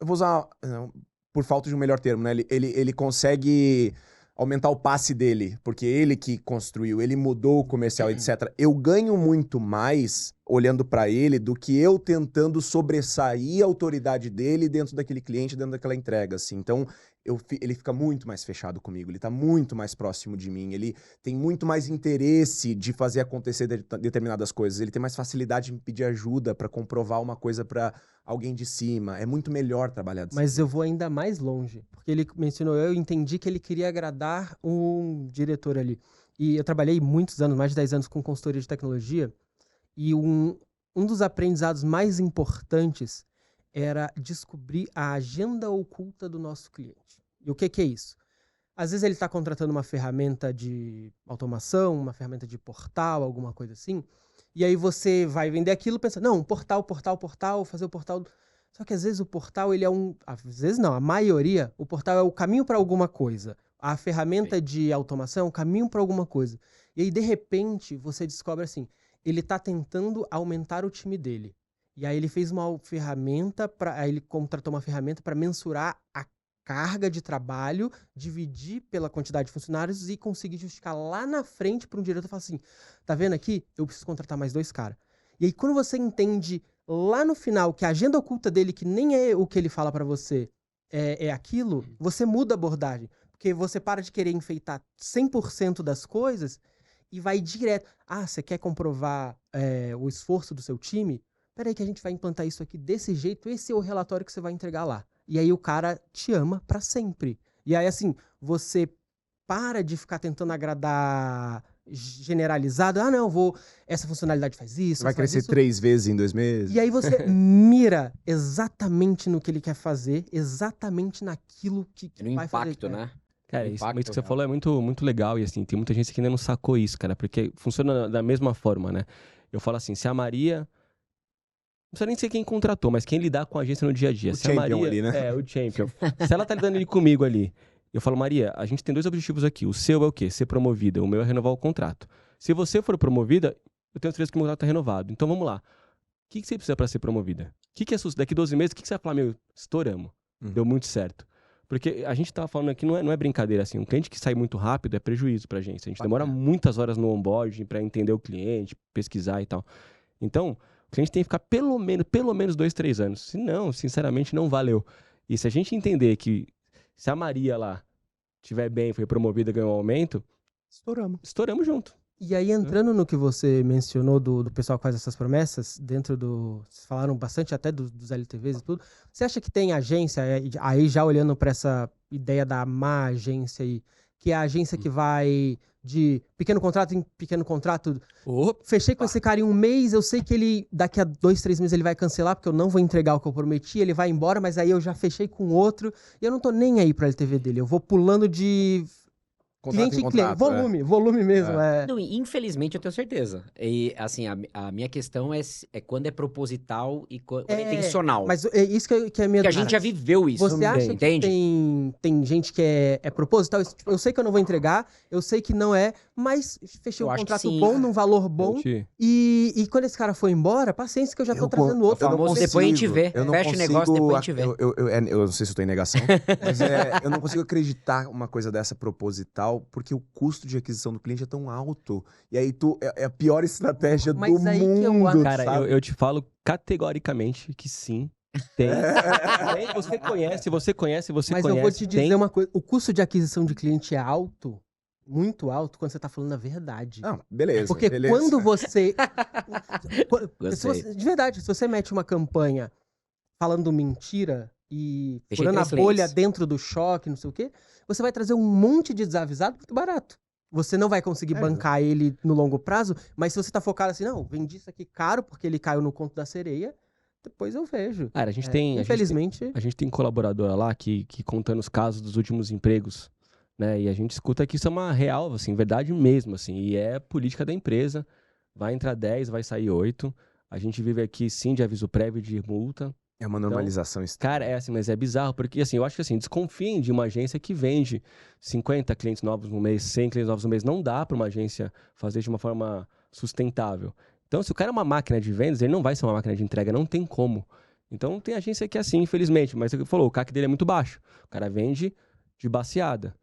Eu vou usar, não, por falta de um melhor termo, né? Ele consegue aumentar o passe dele, porque ele que construiu, ele mudou o comercial, etc. Eu ganho muito mais olhando pra ele do que eu tentando sobressair a autoridade dele dentro daquele cliente, dentro daquela entrega, assim. Então, ele fica muito mais fechado comigo, ele tá muito mais próximo de mim, ele tem muito mais interesse de fazer acontecer determinadas coisas, ele tem mais facilidade de me pedir ajuda pra comprovar uma coisa pra alguém de cima. É muito melhor trabalhar desse Mas eu vou ainda mais longe, porque ele mencionou, eu entendi que ele queria agradar um diretor ali. E eu trabalhei muitos anos, mais de 10 anos com consultoria de tecnologia, e um dos aprendizados mais importantes era descobrir a agenda oculta do nosso cliente. E o que é isso? Às vezes ele está contratando uma ferramenta de automação, uma ferramenta de portal, alguma coisa assim, e aí você vai vender aquilo pensando, não, portal, fazer o portal. Só que às vezes o portal, ele é às vezes não, a maioria, o portal é o caminho para alguma coisa. A ferramenta de automação é o caminho para alguma coisa. E aí, de repente, você descobre assim, ele está tentando aumentar o time dele. E aí ele fez uma ferramenta, aí ele contratou uma ferramenta para mensurar a carga de trabalho, dividir pela quantidade de funcionários e conseguir justificar lá na frente para um diretor e falar assim, tá vendo aqui? Eu preciso contratar mais 2 caras. E aí quando você entende lá no final que a agenda oculta dele, que nem é o que ele fala para você, é aquilo, você muda a abordagem. Porque você para de querer enfeitar 100% das coisas e vai direto. Ah, você quer comprovar o esforço do seu time? Peraí que a gente vai implantar isso aqui desse jeito, esse é o relatório que você vai entregar lá. E aí o cara te ama pra sempre. E aí, assim, você para de ficar tentando agradar generalizado. Ah, não, essa funcionalidade faz isso. Vai crescer 3 vezes em 2 meses. E aí você mira exatamente no que ele quer fazer, exatamente naquilo que no vai fazer. impacto, né? Cara, O isso impacto que você real. falou é muito, muito legal e assim, tem muita gente que ainda não sacou isso, cara, porque funciona da mesma forma, né? Eu falo assim, se a Maria... Não precisa nem ser quem contratou, mas quem lidar com a agência no dia a dia. O Se a champion Maria, ali, né? É, o champion. Se ela tá lidando ali comigo ali, eu falo, Maria, a gente tem 2 objetivos aqui. O seu é o quê? Ser promovida. O meu é renovar o contrato. Se você for promovida, eu tenho certeza que o meu contrato tá renovado. Então vamos lá. O que você precisa para ser promovida? O que é daqui 12 meses? O que você vai falar? Meu, estouramos. Deu muito certo. Porque a gente tava falando aqui, não é brincadeira, assim. Um cliente que sai muito rápido é prejuízo pra agência. A gente demora muitas horas no onboarding para entender o cliente, pesquisar e tal. Então, o cliente tem que ficar pelo menos 2, 3 anos. Se não, sinceramente, não valeu. E se a gente entender que se a Maria lá estiver bem, foi promovida, ganhou um aumento, estouramos junto. E aí, entrando no que você mencionou do pessoal que faz essas promessas, vocês falaram bastante até dos LTVs e tudo. Você acha que tem agência, aí já olhando para essa ideia da má agência aí, que é a agência que vai de pequeno contrato em pequeno contrato. Fechei com esse cara em 1 mês, eu sei que ele, daqui a 2, 3 meses ele vai cancelar, porque eu não vou entregar o que eu prometi, ele vai embora, mas aí eu já fechei com outro, e eu não tô nem aí pro LTV dele, eu vou pulando de Contrato cliente em em cliente, contrato, volume mesmo. Não, infelizmente eu tenho certeza. E assim, a minha questão é quando é proposital e quando é intencional. Mas é isso que é a minha Porque a gente já viveu isso. Você acha entende? que tem gente que é proposital? Eu sei que eu não vou entregar, eu sei que não é, mas fechei Eu um acho que contrato sim. bom, num valor bom. E quando esse cara for embora, paciência que eu já tô trazendo outro. O famoso depois a gente vê. Eu não Fecha o consigo, negócio, depois a gente vê. Eu não sei se eu tô em negação, mas eu não consigo acreditar uma coisa dessa proposital, porque o custo de aquisição do cliente é tão alto. E aí é a pior estratégia do Mas aí que eu mundo, acho- Cara, sabe? eu te falo categoricamente que sim, tem. Você conhece. Mas eu vou te dizer uma coisa: o custo de aquisição de cliente é alto, muito alto, quando você tá falando a verdade. Não, beleza. Porque beleza. quando você. Gostei. De verdade, se você mete uma campanha falando mentira e Fechei furando a 3 bolha clientes. dentro do choque, não sei o quê, você vai trazer um monte de desavisado muito barato. Você não vai conseguir bancar ele no longo prazo, mas se você tá focado assim, não, vendi isso aqui caro porque ele caiu no conto da sereia, depois eu vejo. Cara, Infelizmente. A gente tem colaboradora lá que contando os casos dos últimos empregos, né? E a gente escuta que isso é uma real, assim, verdade mesmo, assim. E é política da empresa. Vai entrar 10, vai sair 8. A gente vive aqui, sim, de aviso prévio de multa. É uma normalização Cara, é assim, mas é bizarro, porque assim, eu acho que assim, desconfiem de uma agência que vende 50 clientes novos no mês, 100 clientes novos no mês. Não dá para uma agência fazer de uma forma sustentável. Então, se o cara é uma máquina de vendas, ele não vai ser uma máquina de entrega, não tem como. Então, tem agência que é assim, infelizmente, mas ele falou, o CAC dele é muito baixo. O cara vende de baseada.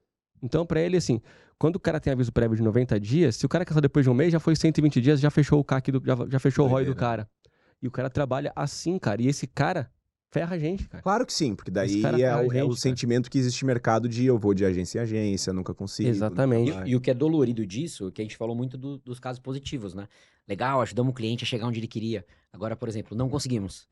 Então, para ele, assim, quando o cara tem aviso prévio de 90 dias, se o cara quer só depois de um mês, já foi 120 dias, já fechou o CAC, já fechou o ROI do cara. E o cara trabalha assim, cara. E esse cara ferra a gente, cara. Claro que sim, porque daí Esse cara ferra a é gente, o cara. sentimento que existe mercado de eu vou de agência em agência, nunca consigo. Exatamente. nunca vai. E o que é dolorido disso, que a gente falou muito dos casos positivos, né? Legal, ajudamos o cliente a chegar onde ele queria. Agora, por exemplo, não conseguimos.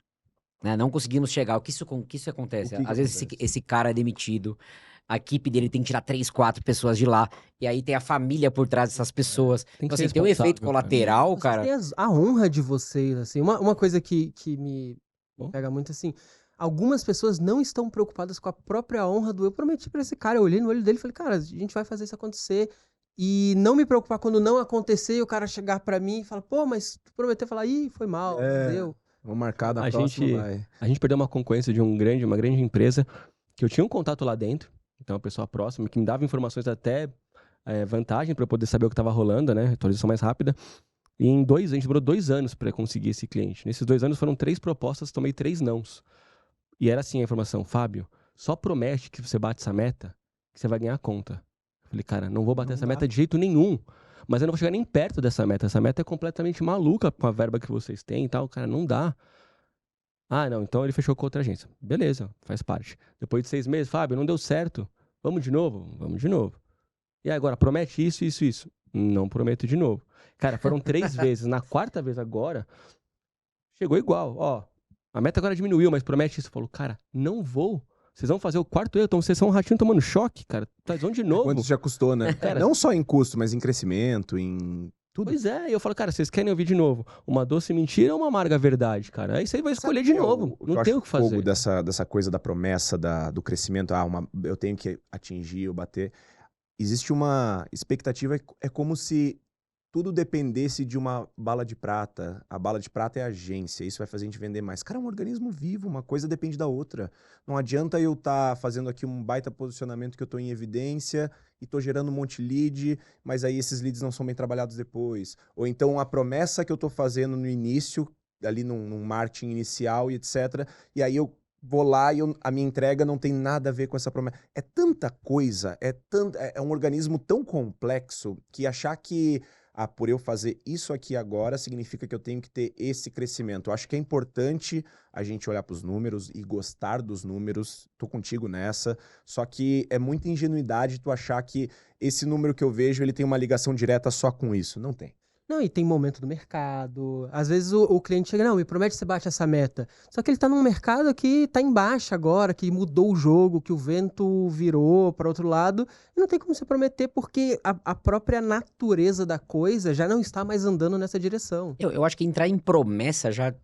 Né? Não conseguimos chegar. O que isso acontece? O que Às vezes acontece? esse cara é demitido, a equipe dele tem que tirar 3, 4 pessoas de lá, e aí tem a família por trás dessas pessoas. Tem que Então, ser assim, tem um efeito responsável, cara. colateral, Vocês cara. têm a honra de vocês, assim. Uma coisa que me Bom. pega muito, assim. algumas pessoas não estão preocupadas com a própria honra do eu prometi pra esse cara. Eu olhei no olho dele e falei, cara, a gente vai fazer isso acontecer. E não me preocupar quando não acontecer e o cara chegar pra mim e falar, pô, mas tu prometeu falar, ih, foi mal, não deu. Vamos marcar da A próxima, gente- vai. A gente perdeu uma concorrência de uma grande empresa, que eu tinha um contato lá dentro, então uma pessoa próxima, que me dava informações até vantagem para eu poder saber o que estava rolando, né? Atualização mais rápida. E a gente demorou 2 anos para conseguir esse cliente. Nesses 2 anos foram 3 propostas, tomei 3 nãos. E era assim a informação, Fábio, só promete que você bate essa meta, que você vai ganhar a conta. Eu falei, cara, não vou bater Não essa dá. meta de jeito nenhum. Mas eu não vou chegar nem perto dessa meta. Essa meta é completamente maluca com a verba que vocês têm e tal. Cara, não dá. Ah, não, então ele fechou com outra agência. Beleza, faz parte. Depois de 6 meses, Fábio, não deu certo. Vamos de novo? Vamos de novo. E agora, promete isso, isso, isso. Não prometo de novo. Cara, foram 3 vezes. Na 4ª vez agora, chegou igual. Ó, a meta agora diminuiu, mas promete isso. Falou, cara, não vou. Vocês vão fazer o 4º erro, então vocês são um ratinho tomando choque, cara. Tá de novo. Quanto já custou, né? Cara, Não só em custo, mas em crescimento, em tudo. Pois é, e eu falo, cara, vocês querem ouvir de novo uma doce mentira ou uma amarga verdade, cara? Aí você vai escolher de novo. Não tem o que fazer. Dessa coisa da promessa, do crescimento. Eu tenho que atingir ou bater. Existe uma expectativa, é como se tudo dependesse de uma bala de prata. A bala de prata é a agência, isso vai fazer a gente vender mais. Cara, é um organismo vivo, uma coisa depende da outra. Não adianta eu estar fazendo aqui um baita posicionamento que eu estou em evidência e estou gerando um monte de lead, mas aí esses leads não são bem trabalhados depois. Ou então a promessa que eu estou fazendo no início, ali num marketing inicial e etc. E aí eu vou lá e a minha entrega não tem nada a ver com essa promessa. É tanta coisa, é um organismo tão complexo que achar que por eu fazer isso aqui agora, significa que eu tenho que ter esse crescimento. Eu acho que é importante a gente olhar para os números e gostar dos números. Tô contigo nessa. Só que é muita ingenuidade tu achar que esse número que eu vejo, ele tem uma ligação direta só com isso. Não tem. Não, e tem momento do mercado. Às vezes o cliente chega, não, me promete que você bate essa meta. Só que ele tá num mercado que tá em baixa agora, que mudou o jogo, que o vento virou para outro lado. E não tem como você prometer, porque a própria natureza da coisa já não está mais andando nessa direção. Eu acho que entrar em promessa já,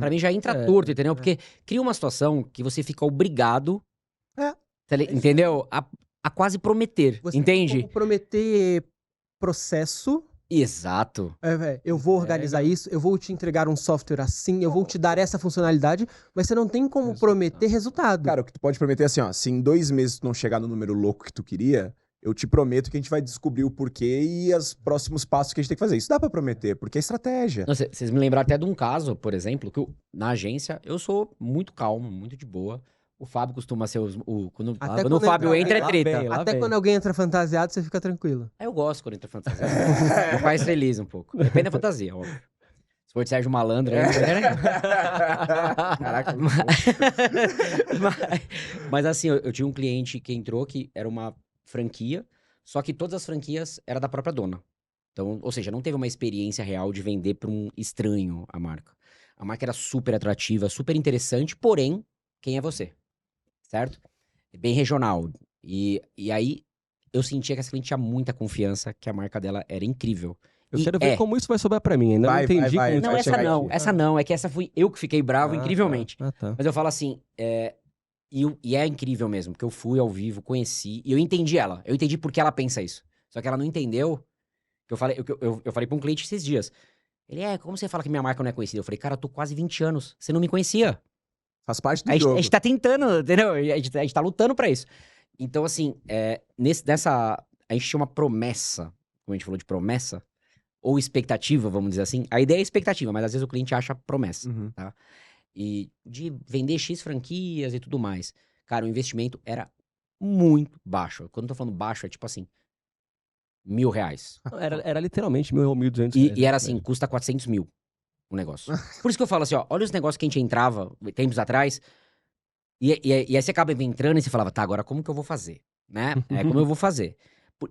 pra mim, já entra torto, entendeu? Porque cria uma situação que você fica obrigado, entendeu? A quase prometer, Você entende? tem como prometer processo. Exato. Eu vou organizar isso, eu vou te entregar um software assim, eu vou te dar essa funcionalidade, mas você não tem como prometer resultado. Cara, o que tu pode prometer é assim, ó, se em 2 meses tu não chegar no número louco que tu queria, eu te prometo que a gente vai descobrir o porquê e os próximos passos que a gente tem que fazer. Isso dá pra prometer, porque é estratégia. Vocês me lembraram até de um caso, por exemplo, que na agência eu sou muito calmo, muito de boa. O Fábio costuma ser quando Quando o Fábio entra, é lá treta. vem, lá Até vem. quando alguém entra fantasiado, você fica tranquilo. Aí eu gosto quando entra fantasia. Me faz feliz um pouco. Depende da fantasia, óbvio. Se for de Sérgio Malandro, aí... Caraca, mas assim, eu tinha um cliente que entrou que era uma franquia, só que todas as franquias eram da própria dona. Então, ou seja, não teve uma experiência real de vender para um estranho a marca. A marca era super atrativa, super interessante, porém, quem é você? Certo? Bem regional. E aí, eu sentia que essa cliente tinha muita confiança, que a marca dela era incrível. Eu E quero ver como isso vai sobrar pra mim. Ainda Vai, não entendi vai, como Não, vai essa chegar não. aqui. Essa não. É que essa fui eu que fiquei bravo incrivelmente. Tá. Mas eu falo assim, e é incrível mesmo, porque eu fui ao vivo, conheci, e eu entendi ela. Eu entendi por que ela pensa isso. Só que ela não entendeu, que eu falei pra um cliente esses dias. Ele, como você fala que minha marca não é conhecida? Eu falei, cara, eu tô quase 20 anos, você não me conhecia. Faz parte do A jogo. gente tá tentando, entendeu? A gente tá lutando pra isso. Então, assim, a gente tinha uma promessa, como a gente falou de promessa, ou expectativa, vamos dizer assim. A ideia é expectativa, mas às vezes o cliente acha promessa. Uhum. E de vender X franquias e tudo mais. Cara, o investimento era muito baixo. Quando eu tô falando baixo, é tipo assim, R$1.000. Era literalmente 1.000 ou 1.200 reais. E era assim, custa 400 mil o negócio. Por isso que eu falo assim, ó, olha os negócios que a gente entrava tempos atrás, e aí você acaba entrando e você falava, tá, agora como que eu vou fazer? Né? Como eu vou fazer?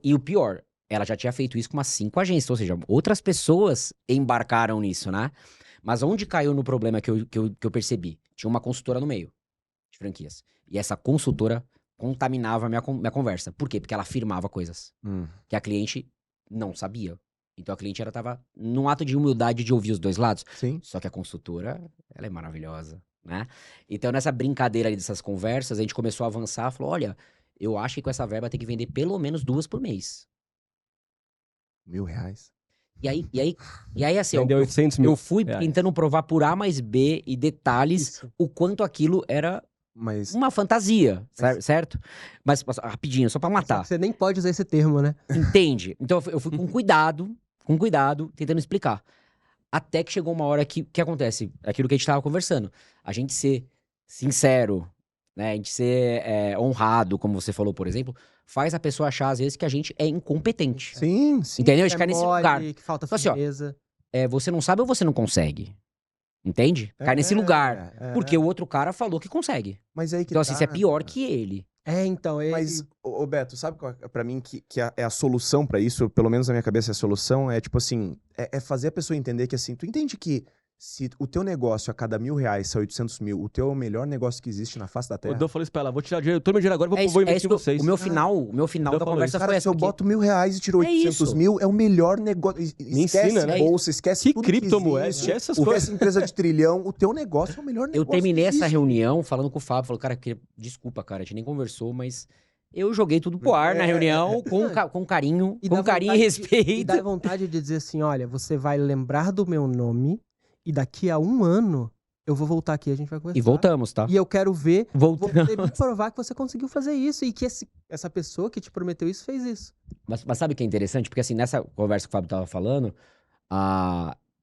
E o pior, ela já tinha feito isso com umas 5 agências, ou seja, outras pessoas embarcaram nisso, né? Mas onde caiu no problema que eu percebi? Tinha uma consultora no meio de franquias. E essa consultora contaminava a minha conversa. Por quê? Porque ela afirmava coisas que a cliente não sabia. Então a cliente tava num ato de humildade de ouvir os dois lados. Sim. Só que a consultora, ela é maravilhosa. né? Então, nessa brincadeira ali dessas conversas, a gente começou a avançar, falou, olha, eu acho que com essa verba tem que vender pelo menos 2 por mês. R$1.000. E aí assim, Vendeu 800 mil eu fui reais. tentando provar por A mais B e detalhes Isso. o quanto aquilo era Mas uma fantasia, certo? Mas rapidinho, só pra matar. Você nem pode usar esse termo, né? Entende? Então eu fui com cuidado, tentando explicar. Até que chegou uma hora que acontece? Aquilo que a gente tava conversando. A gente ser sincero, né? A gente ser honrado, como você falou, por exemplo, faz a pessoa achar, às vezes, que a gente é incompetente. sim. Entendeu? A gente Que cai é nesse mole, lugar. que falta Então, assim, ó, firmeza. Você não sabe ou você não consegue? Entende? Cai nesse lugar. Porque o outro cara falou que consegue. Mas aí que Então, assim, tá, você é pior cara. que ele. Então, Mas, ô Beto, sabe qual pra mim que é a solução pra isso? Pelo menos na minha cabeça a solução é tipo assim, é fazer a pessoa entender que assim, tu entende que se o teu negócio a cada R$1.000 sai 800 mil, o teu é o melhor negócio que existe na face da O Terra? Dan falou isso pra ela, vou tirar dinheiro, todo meu dinheiro agora, É vou isso investir em que vocês. o meu final Eu da falei, conversa Cara, foi se essa. eu Porque boto R$1.000 e tiro É 800 isso. mil, é o melhor negócio. Me Esquece ensina, né? bolsa, esquece Que tudo criptomoeda, existe, esquece essas esquece coisas. empresa de trilhão, o teu negócio é o melhor negócio eu terminei que essa existe. reunião falando com o Fábio. Falou, cara, desculpa, cara, a gente nem conversou, mas eu joguei tudo pro ar na reunião com carinho, E com dá carinho e vontade respeito. E dá vontade de dizer assim, olha, você vai lembrar do meu nome e daqui a 1 ano eu vou voltar aqui e a gente vai conversar. E voltamos, tá? E eu quero ver Voltamos. você me provar que você conseguiu fazer isso e que essa pessoa que te prometeu isso fez isso. Mas sabe o que é interessante? Porque assim, nessa conversa que o Fábio tava falando,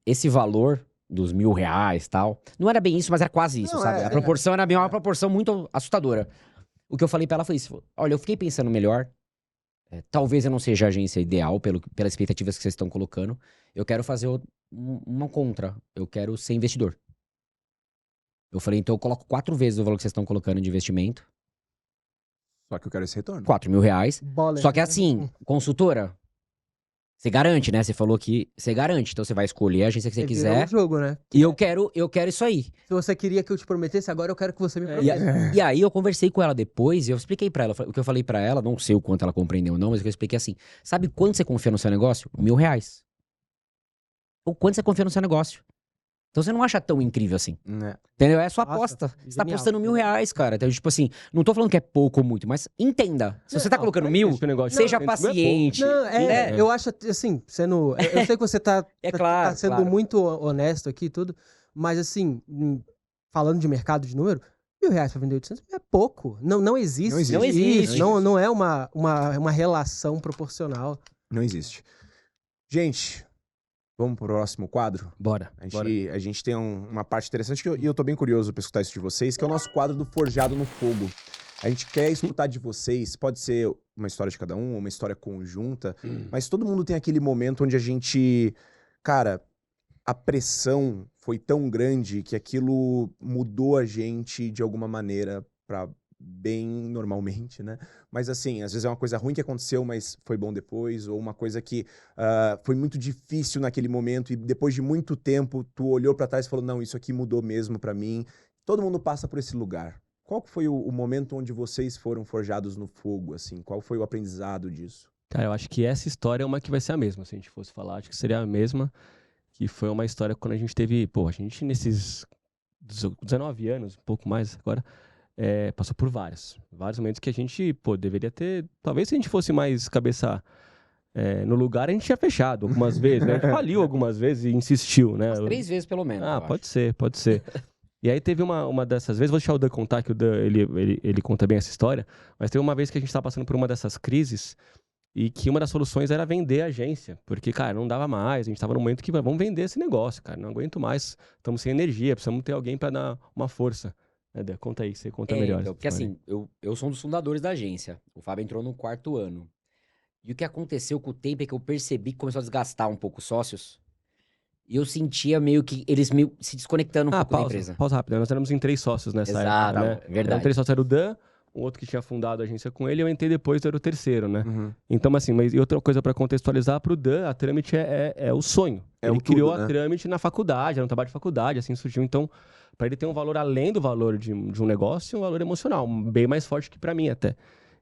esse valor dos R$1.000 e tal, não era bem isso, mas era quase isso, Não, sabe? A proporção era bem uma proporção muito assustadora. O que eu falei pra ela foi isso. Olha, eu fiquei pensando melhor. Talvez eu não seja a agência ideal pelas expectativas que vocês estão colocando. Eu quero fazer uma contra. Eu quero ser investidor. Eu falei, então eu coloco 4 vezes o valor que vocês estão colocando de investimento. Só que eu quero esse retorno. R$4.000. Bola, Só que né? assim, consultora, você garante, né? Você falou que você garante. Então você vai escolher a agência que você Virou quiser. um jogo, né? E eu quero isso aí. Se você queria que eu te prometesse, agora eu quero que você me prometa. E aí eu conversei com ela depois e eu expliquei pra ela. O que eu falei pra ela, não sei o quanto ela compreendeu ou não, mas o que eu expliquei assim. Sabe quanto você confia no seu negócio? R$1.000. O quanto você confia no seu negócio. Então você não acha tão incrível assim. Entendeu? É a sua Nossa, aposta. Você tá genial. apostando R$1.000, cara. Então, tipo assim, não tô falando que é pouco ou muito, mas entenda. Se você tá colocando pra 1.000, esse negócio de seja 800 mil é pouco. paciente. Não, eu acho assim, sendo. Eu sei que você tá claro, sendo claro. muito honesto aqui e tudo, mas assim, falando de mercado de número, R$1.000 pra vender 800 é pouco. Não existe. Não existe. Não existe. Isso. Não é uma relação proporcional. Não existe. Gente, vamos pro próximo quadro? Bora. A gente tem uma parte interessante e eu tô bem curioso pra escutar isso de vocês, que é o nosso quadro do Forjado no Fogo. A gente quer escutar de vocês, pode ser uma história de cada um, ou uma história conjunta, mas todo mundo tem aquele momento onde a gente... Cara, a pressão foi tão grande que aquilo mudou a gente de alguma maneira pra bem normalmente, né? Mas assim, às vezes é uma coisa ruim que aconteceu, mas foi bom depois, ou uma coisa que foi muito difícil naquele momento e depois de muito tempo tu olhou pra trás e falou, não, isso aqui mudou mesmo pra mim. Todo mundo passa por esse lugar. Qual que foi o momento onde vocês foram forjados no fogo, assim? Qual foi o aprendizado disso? Cara, eu acho que essa história é uma que vai ser a mesma, se a gente fosse falar. Acho que seria a mesma, que foi uma história quando a gente teve... Pô, a gente nesses 19 anos, um pouco mais agora, passou por vários momentos que a gente, deveria ter... Talvez se a gente fosse mais cabeça no lugar, a gente tinha fechado algumas vezes, né? A gente faliu algumas vezes e insistiu, né? Umas 3 vezes pelo menos. eu Pode acho. ser, pode ser. E aí teve uma dessas vezes, vou deixar o Dan contar, que o Dan, ele conta bem essa história, mas teve uma vez que a gente estava passando por uma dessas crises e que uma das soluções era vender a agência, porque, cara, não dava mais, a gente estava num momento que, vamos vender esse negócio, cara, não aguento mais, estamos sem energia, precisamos ter alguém para dar uma força. Dan, conta aí, você conta melhor. Então, porque assim, eu sou um dos fundadores da agência, o Fábio entrou no 4º ano, e o que aconteceu com o tempo é que eu percebi que começou a desgastar um pouco os sócios, e eu sentia meio que eles meio se desconectando um pouco da empresa. Pausa rápida. Nós éramos em 3 sócios nessa Exato, época, né? verdade. Eram 3 sócios, era o Dan, um outro que tinha fundado a agência com ele, eu entrei depois, eu era o 3º, né? Uhum. Então, assim, mas e outra coisa para contextualizar, pro Dan, a Trâmite é o sonho. É Ele o tudo, criou né? a Trâmite na faculdade, era um trabalho de faculdade, assim surgiu. Então, para ele ter um valor além do valor de um negócio, um valor emocional, bem mais forte que para mim até.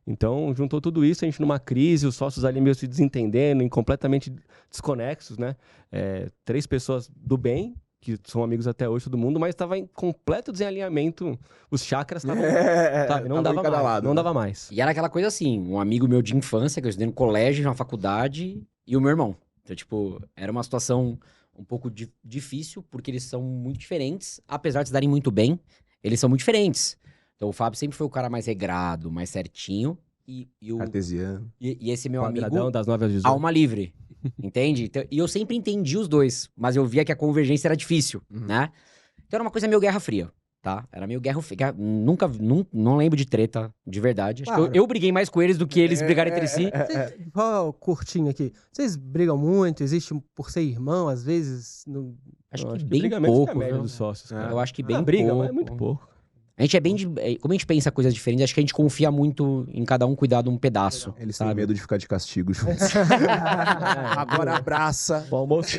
Então, juntou tudo isso, a gente numa crise, os sócios ali meio se desentendendo, completamente desconexos, né? 3 pessoas do bem, que são amigos até hoje, todo mundo, mas tava em completo desalinhamento. Os chakras estavam, sabe, não tava dava em cada mais, lado, não né? dava mais. E era aquela coisa assim, um amigo meu de infância, que eu estudei no colégio, na faculdade, e o meu irmão. Então, tipo, era uma situação um pouco difícil, porque eles são muito diferentes, apesar de se darem muito bem, eles são muito diferentes. Então, o Fábio sempre foi o cara mais regrado, mais certinho, e Cartesiano. e esse meu Quadradão amigo, das 9 às 18. alma livre, entende? Então, e eu sempre entendi os dois, mas eu via que a convergência era difícil, né? Então, era uma coisa meio Guerra Fria. Tá? Era meio guerra. Não lembro de treta, de verdade. Acho Claro. que eu briguei mais com eles do que eles brigarem entre si. Qual curtinho aqui? Vocês brigam muito? Existe por ser irmão, às vezes? Acho que que bem briga menos que a pouco. média Viu? dos sócios, cara. Eu acho que bem briga, pouco. mas é muito pouco. A gente é bem como a gente pensa coisas diferentes, acho que a gente confia muito em cada um cuidar de um pedaço. Eles sabe? têm medo de ficar de castigo juntos. Agora abraça. O almoço,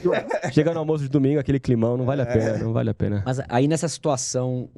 chega no almoço de domingo, aquele climão, não vale a pena, não vale a pena. Mas aí nessa situação,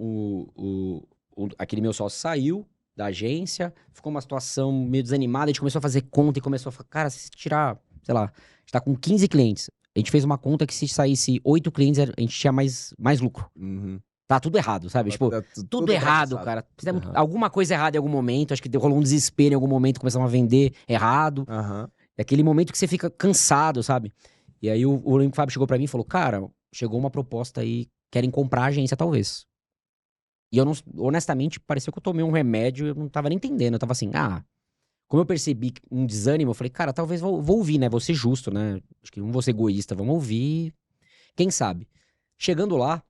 aquele meu sócio saiu da agência, ficou uma situação meio desanimada, a gente começou a fazer conta e começou a falar, cara, se tirar, sei lá, a gente tá com 15 clientes. A gente fez uma conta que se saísse 8 clientes, a gente tinha mais lucro. Uhum. Tá tudo errado, sabe? Tipo, tudo errado, cara. Fizemos alguma coisa errada em algum momento, acho que rolou um desespero em algum momento, começamos a vender errado. Aham. É aquele momento que você fica cansado, sabe? E aí o Fábio chegou pra mim e falou, cara, chegou uma proposta aí, querem comprar a agência, talvez. E eu não, honestamente, pareceu que eu tomei um remédio, eu não tava nem entendendo. Eu tava assim, como eu percebi um desânimo, eu falei, cara, talvez vou ouvir, né? Vou ser justo, né? Acho que não vou ser egoísta, vamos ouvir. Quem sabe? Chegando lá,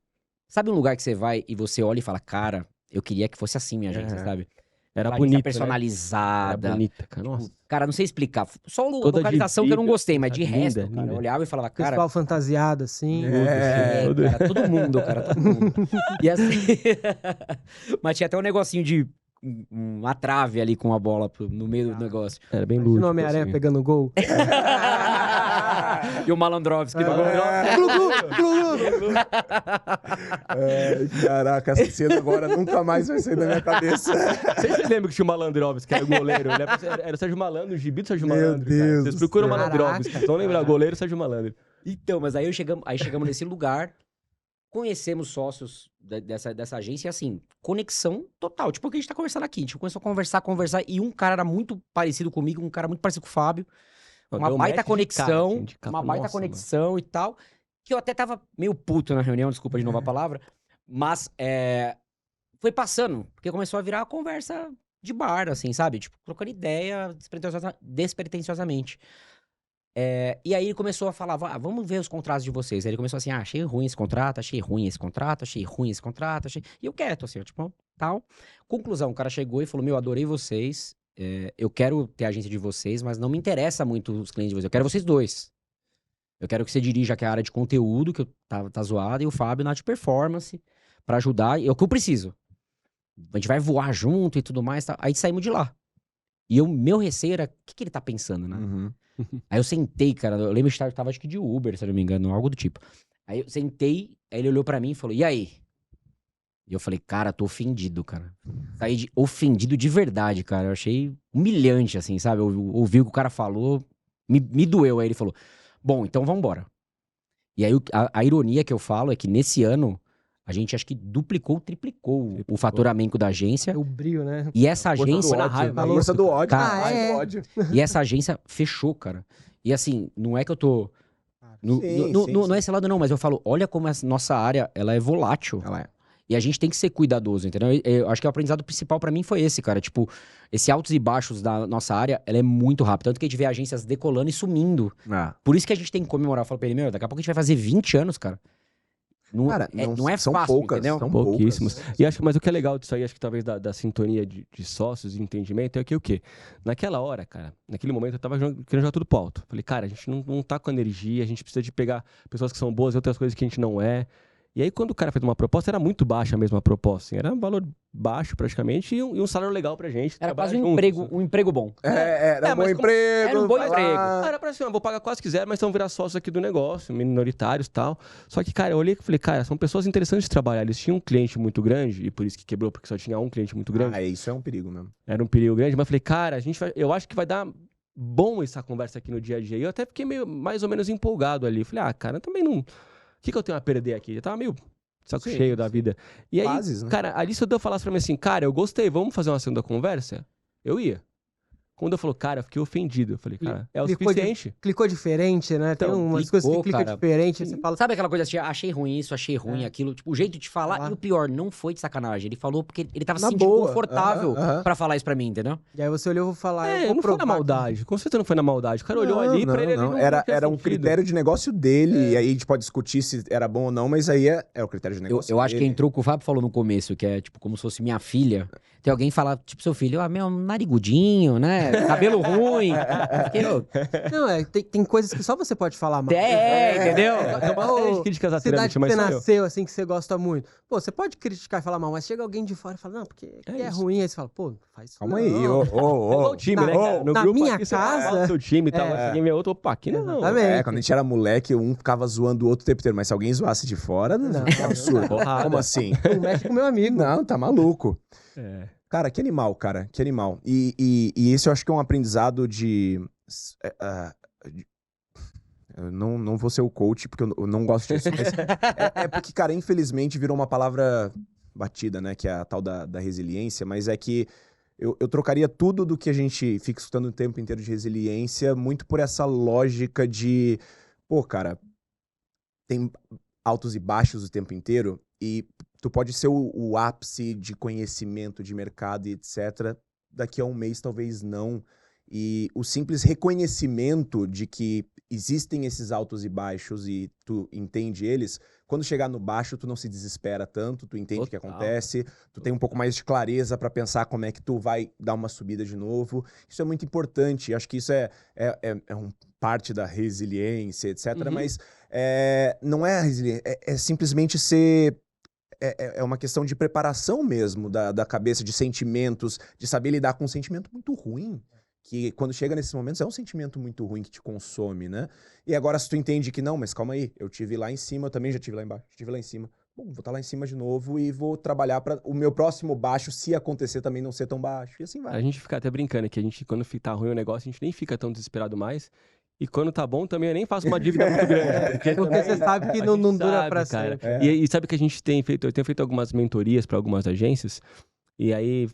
sabe um lugar que você vai e você olha e fala, cara, eu queria que fosse assim minha agência, sabe? Era Agência bonita, personalizada. Né? Era bonita, cara. Nossa. Cara, não sei explicar. Só a Toda de localização que eu não vidro, gostei, mas de linda, resto, cara, linda. eu olhava e falava, cara... Pessoal fantasiado, assim. Cara, todo mundo. E assim... Mas tinha até um negocinho de... uma trave ali com a bola no meio do negócio. Era bem Imagina lúdico. o Homem-Aranha assim. pegando gol. E o Malandrovski. Caraca, essa cena agora nunca mais vai sair da minha cabeça. Vocês se lembram que tinha o Malandrovski, que era o goleiro? Era o Sérgio Malandro, o gibi do Sérgio Meu Malandro. Cara. Deus Vocês do procuram o céu. Malandrovski, vocês vão lembrar, goleiro Sérgio Malandro. Então, mas aí chegamos nesse lugar, conhecemos sócios dessa agência e assim, conexão total. Tipo o que a gente tá conversando aqui. A gente começou a conversar, e um cara era muito parecido comigo, um cara muito parecido com o Fábio. Uma Deu baita match de conexão, cara, assim, de cara. uma baita Nossa, conexão e tal. Que eu até tava meio puto na reunião, desculpa de novo a palavra. Mas foi passando, porque começou a virar uma conversa de bar, assim, sabe? Tipo, trocando ideia despretensiosamente. E aí ele começou a falar, vamos ver os contratos de vocês. Aí ele começou assim, achei ruim esse contrato, achei ruim esse contrato, achei ruim esse contrato, achei... E eu quieto, assim, tipo, tal. Conclusão, o cara chegou e falou, meu, adorei vocês, eu quero ter a agência de vocês, mas não me interessa muito os clientes de vocês, eu quero vocês dois. Eu quero que você dirija aqui a área de conteúdo, que tá zoada, e o Fábio na de performance, pra ajudar, é o que eu preciso. A gente vai voar junto e tudo mais, tá? Aí saímos de lá. E o meu receio era, o que ele tá pensando, né? Uhum. Aí eu sentei, cara, eu lembro que eu tava acho que de Uber, se eu não me engano, algo do tipo. Aí eu sentei, aí ele olhou pra mim e falou, e aí? E eu falei, cara, tô ofendido, cara. Saí ofendido de verdade, cara. Eu achei humilhante, assim, sabe? Eu ouvi o que o cara falou, me doeu. Aí ele falou, bom, então vambora. E aí a ironia que eu falo é que nesse ano, a gente acho que duplicou, triplicou o faturamento da agência. O brilho, né? E essa agência... A força do ódio. Cara, Ai, do ódio. E essa agência fechou, cara. E assim, não é que eu tô... Não é esse lado não, mas eu falo, olha como essa nossa área, ela é volátil. Ela é. E a gente tem que ser cuidadoso, entendeu? Eu acho que o aprendizado principal pra mim foi esse, cara. Tipo, esse altos e baixos da nossa área, ela é muito rápida. Tanto que a gente vê agências decolando e sumindo. Por isso que a gente tem que comemorar. Eu falo pra ele, meu, daqui a pouco a gente vai fazer 20 anos, cara. Cara, não é são fácil, poucas, entendeu? são Pouquíssimos. poucas. E acho, mas o que é legal disso aí, acho que talvez da sintonia de sócios e entendimento, é que o quê? Naquela hora, cara, naquele momento eu tava querendo jogar tudo pro alto. Falei, cara, a gente não tá com energia, a gente precisa de pegar pessoas que são boas e outras coisas que a gente não é. E aí, quando o cara fez uma proposta, era muito baixa a mesma proposta. Assim, era um valor baixo, praticamente, e um salário legal pra gente. Era trabalhar quase juntos. um emprego bom. Era um bom mas emprego. Era um bom vai emprego. lá. Era pra assim, vou pagar quase que zero, mas estão virar sócios aqui do negócio, minoritários e tal. Só que, cara, eu olhei e falei, cara, são pessoas interessantes de trabalhar. Eles tinham um cliente muito grande, e por isso que quebrou, porque só tinha um cliente muito grande. Isso é um perigo mesmo. Era um perigo grande, mas eu falei, cara, eu acho que vai dar bom essa conversa aqui no dia a dia. E eu até fiquei mais ou menos empolgado ali. Falei, cara, eu também que eu tenho a perder aqui? Eu tava meio saco Sim, cheio da vida. E aí, Fases, né? cara, ali se eu falasse pra mim assim, cara, eu gostei, vamos fazer uma segunda conversa? Eu ia. Quando eu falou, cara, eu fiquei ofendido. Eu falei, cara, é o suficiente. Clicou diferente, né? Tem Então, umas coisas que clicou, clica cara. diferente. Você fala, Sabe aquela coisa assim, achei ruim isso, achei ruim aquilo. Tipo, o jeito de falar. Ah. E o pior, não foi de sacanagem. Ele falou porque ele tava se Na sentindo boa. confortável Aham. pra falar isso pra mim, entendeu? e aí você olhou e vou falar. eu vou Não foi na provar maldade. Com certeza não foi na maldade. O cara olhou ali pra ele ali não Era tinha um sentido. critério de negócio dele, e aí a gente pode discutir se era bom ou não, mas aí é o critério de negócio Eu acho que dele. entrou o que o Fábio falou no começo, que é tipo como se fosse minha filha. Tem alguém falar, tipo, seu filho, meu narigudinho, né? Cabelo ruim. Porque, Não, tem coisas que só você pode falar mal. entendeu? Tem uma série de críticas à Cidade pirâmide, que mas você sou eu. nasceu, assim, que você gosta muito. Pô, você pode criticar e falar mal, mas chega alguém de fora e fala, não, porque é isso. ruim. Aí você fala, pô, faz isso Calma não. aí, Igual o time, né, cara? No na grupo minha aqui, você casa- fala do seu time e tal, mas alguém vê outro, opa, aqui não. Exatamente. Quando a gente era moleque, um ficava zoando o outro o tempo inteiro, mas se alguém zoasse de fora, Não, é absurdo. porrada. Como assim? Não mexe com meu amigo. Não, tá maluco. É. Cara, que animal, cara, que animal. E esse eu acho que é um aprendizado de... Eu não vou ser o coach, porque eu não gosto disso, mas é porque, cara, infelizmente virou uma palavra batida, né, que é a tal da resiliência, mas é que eu trocaria tudo do que a gente fica escutando o tempo inteiro de resiliência muito por essa lógica de, pô, cara, tem altos e baixos o tempo inteiro e tu pode ser o ápice de conhecimento de mercado e etc. Daqui a um mês talvez não. E o simples reconhecimento de que existem esses altos e baixos e tu entende eles, quando chegar no baixo tu não se desespera tanto, tu entende o que Total. acontece, tu tem um pouco mais de clareza pra pensar como é que tu vai dar uma subida de novo. Isso é muito importante, acho que isso é parte da resiliência, etc. Mas não é a resiliência, é simplesmente ser... É uma questão de preparação mesmo da cabeça, de sentimentos, de saber lidar com um sentimento muito ruim, que quando chega nesses momentos é um sentimento muito ruim que te consome, né? E agora se tu entende que não, mas calma aí, eu tive lá em cima, eu também já tive lá embaixo, tive lá em cima. Bom, vou estar lá em cima de novo e vou trabalhar para o meu próximo baixo, se acontecer também não ser tão baixo, e assim vai. A gente fica até brincando que a gente, quando tá ruim o negócio, a gente nem fica tão desesperado mais. E quando tá bom, também eu nem faço uma dívida muito grande. Porque também você sabe que a não gente dura sabe, pra cara. sempre. É. E sabe que a gente tem feito, eu tenho feito algumas mentorias para algumas agências, e aí,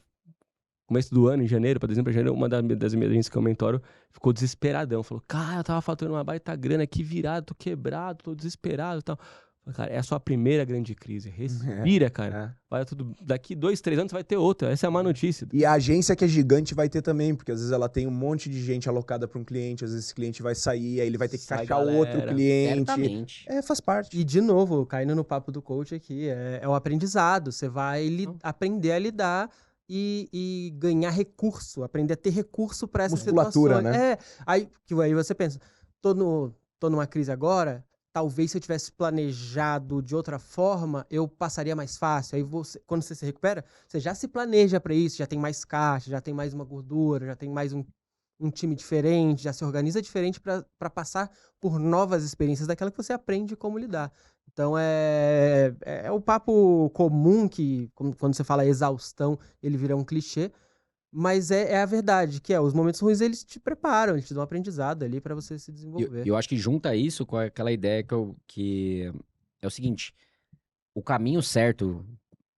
começo do ano, em janeiro, para dezembro, janeiro, uma das minhas agências que eu mentoro ficou desesperadão. Falou, cara, eu tava faturando uma baita grana aqui virado, tô quebrado, tô desesperado e tal. Falei, cara, é a sua primeira grande crise. Respira, cara. Vai tudo. Daqui 2, 3 anos vai ter outra. Essa é a má notícia. E a agência que é gigante vai ter também, porque às vezes ela tem um monte de gente alocada para um cliente, às vezes esse cliente vai sair, aí ele vai ter que Sai achar galera. outro cliente. Certamente. Faz parte. E, de novo, caindo no papo do coach aqui, é o aprendizado. Você vai aprender a lidar e ganhar recurso, aprender a ter recurso para essas Musculatura, situações. né? Aí você pensa, tô numa crise agora, talvez se eu tivesse planejado de outra forma, eu passaria mais fácil. Aí quando você se recupera, você já se planeja para isso, já tem mais caixa, já tem mais uma gordura, já tem mais um time diferente, já se organiza diferente para passar por novas experiências daquela que você aprende como lidar. Então é o papo comum que, quando você fala exaustão, ele vira um clichê, mas é a verdade, que os momentos ruins eles te preparam, eles te dão um aprendizado ali para você se desenvolver. Eu acho que junta isso com aquela ideia que é o seguinte, o caminho certo,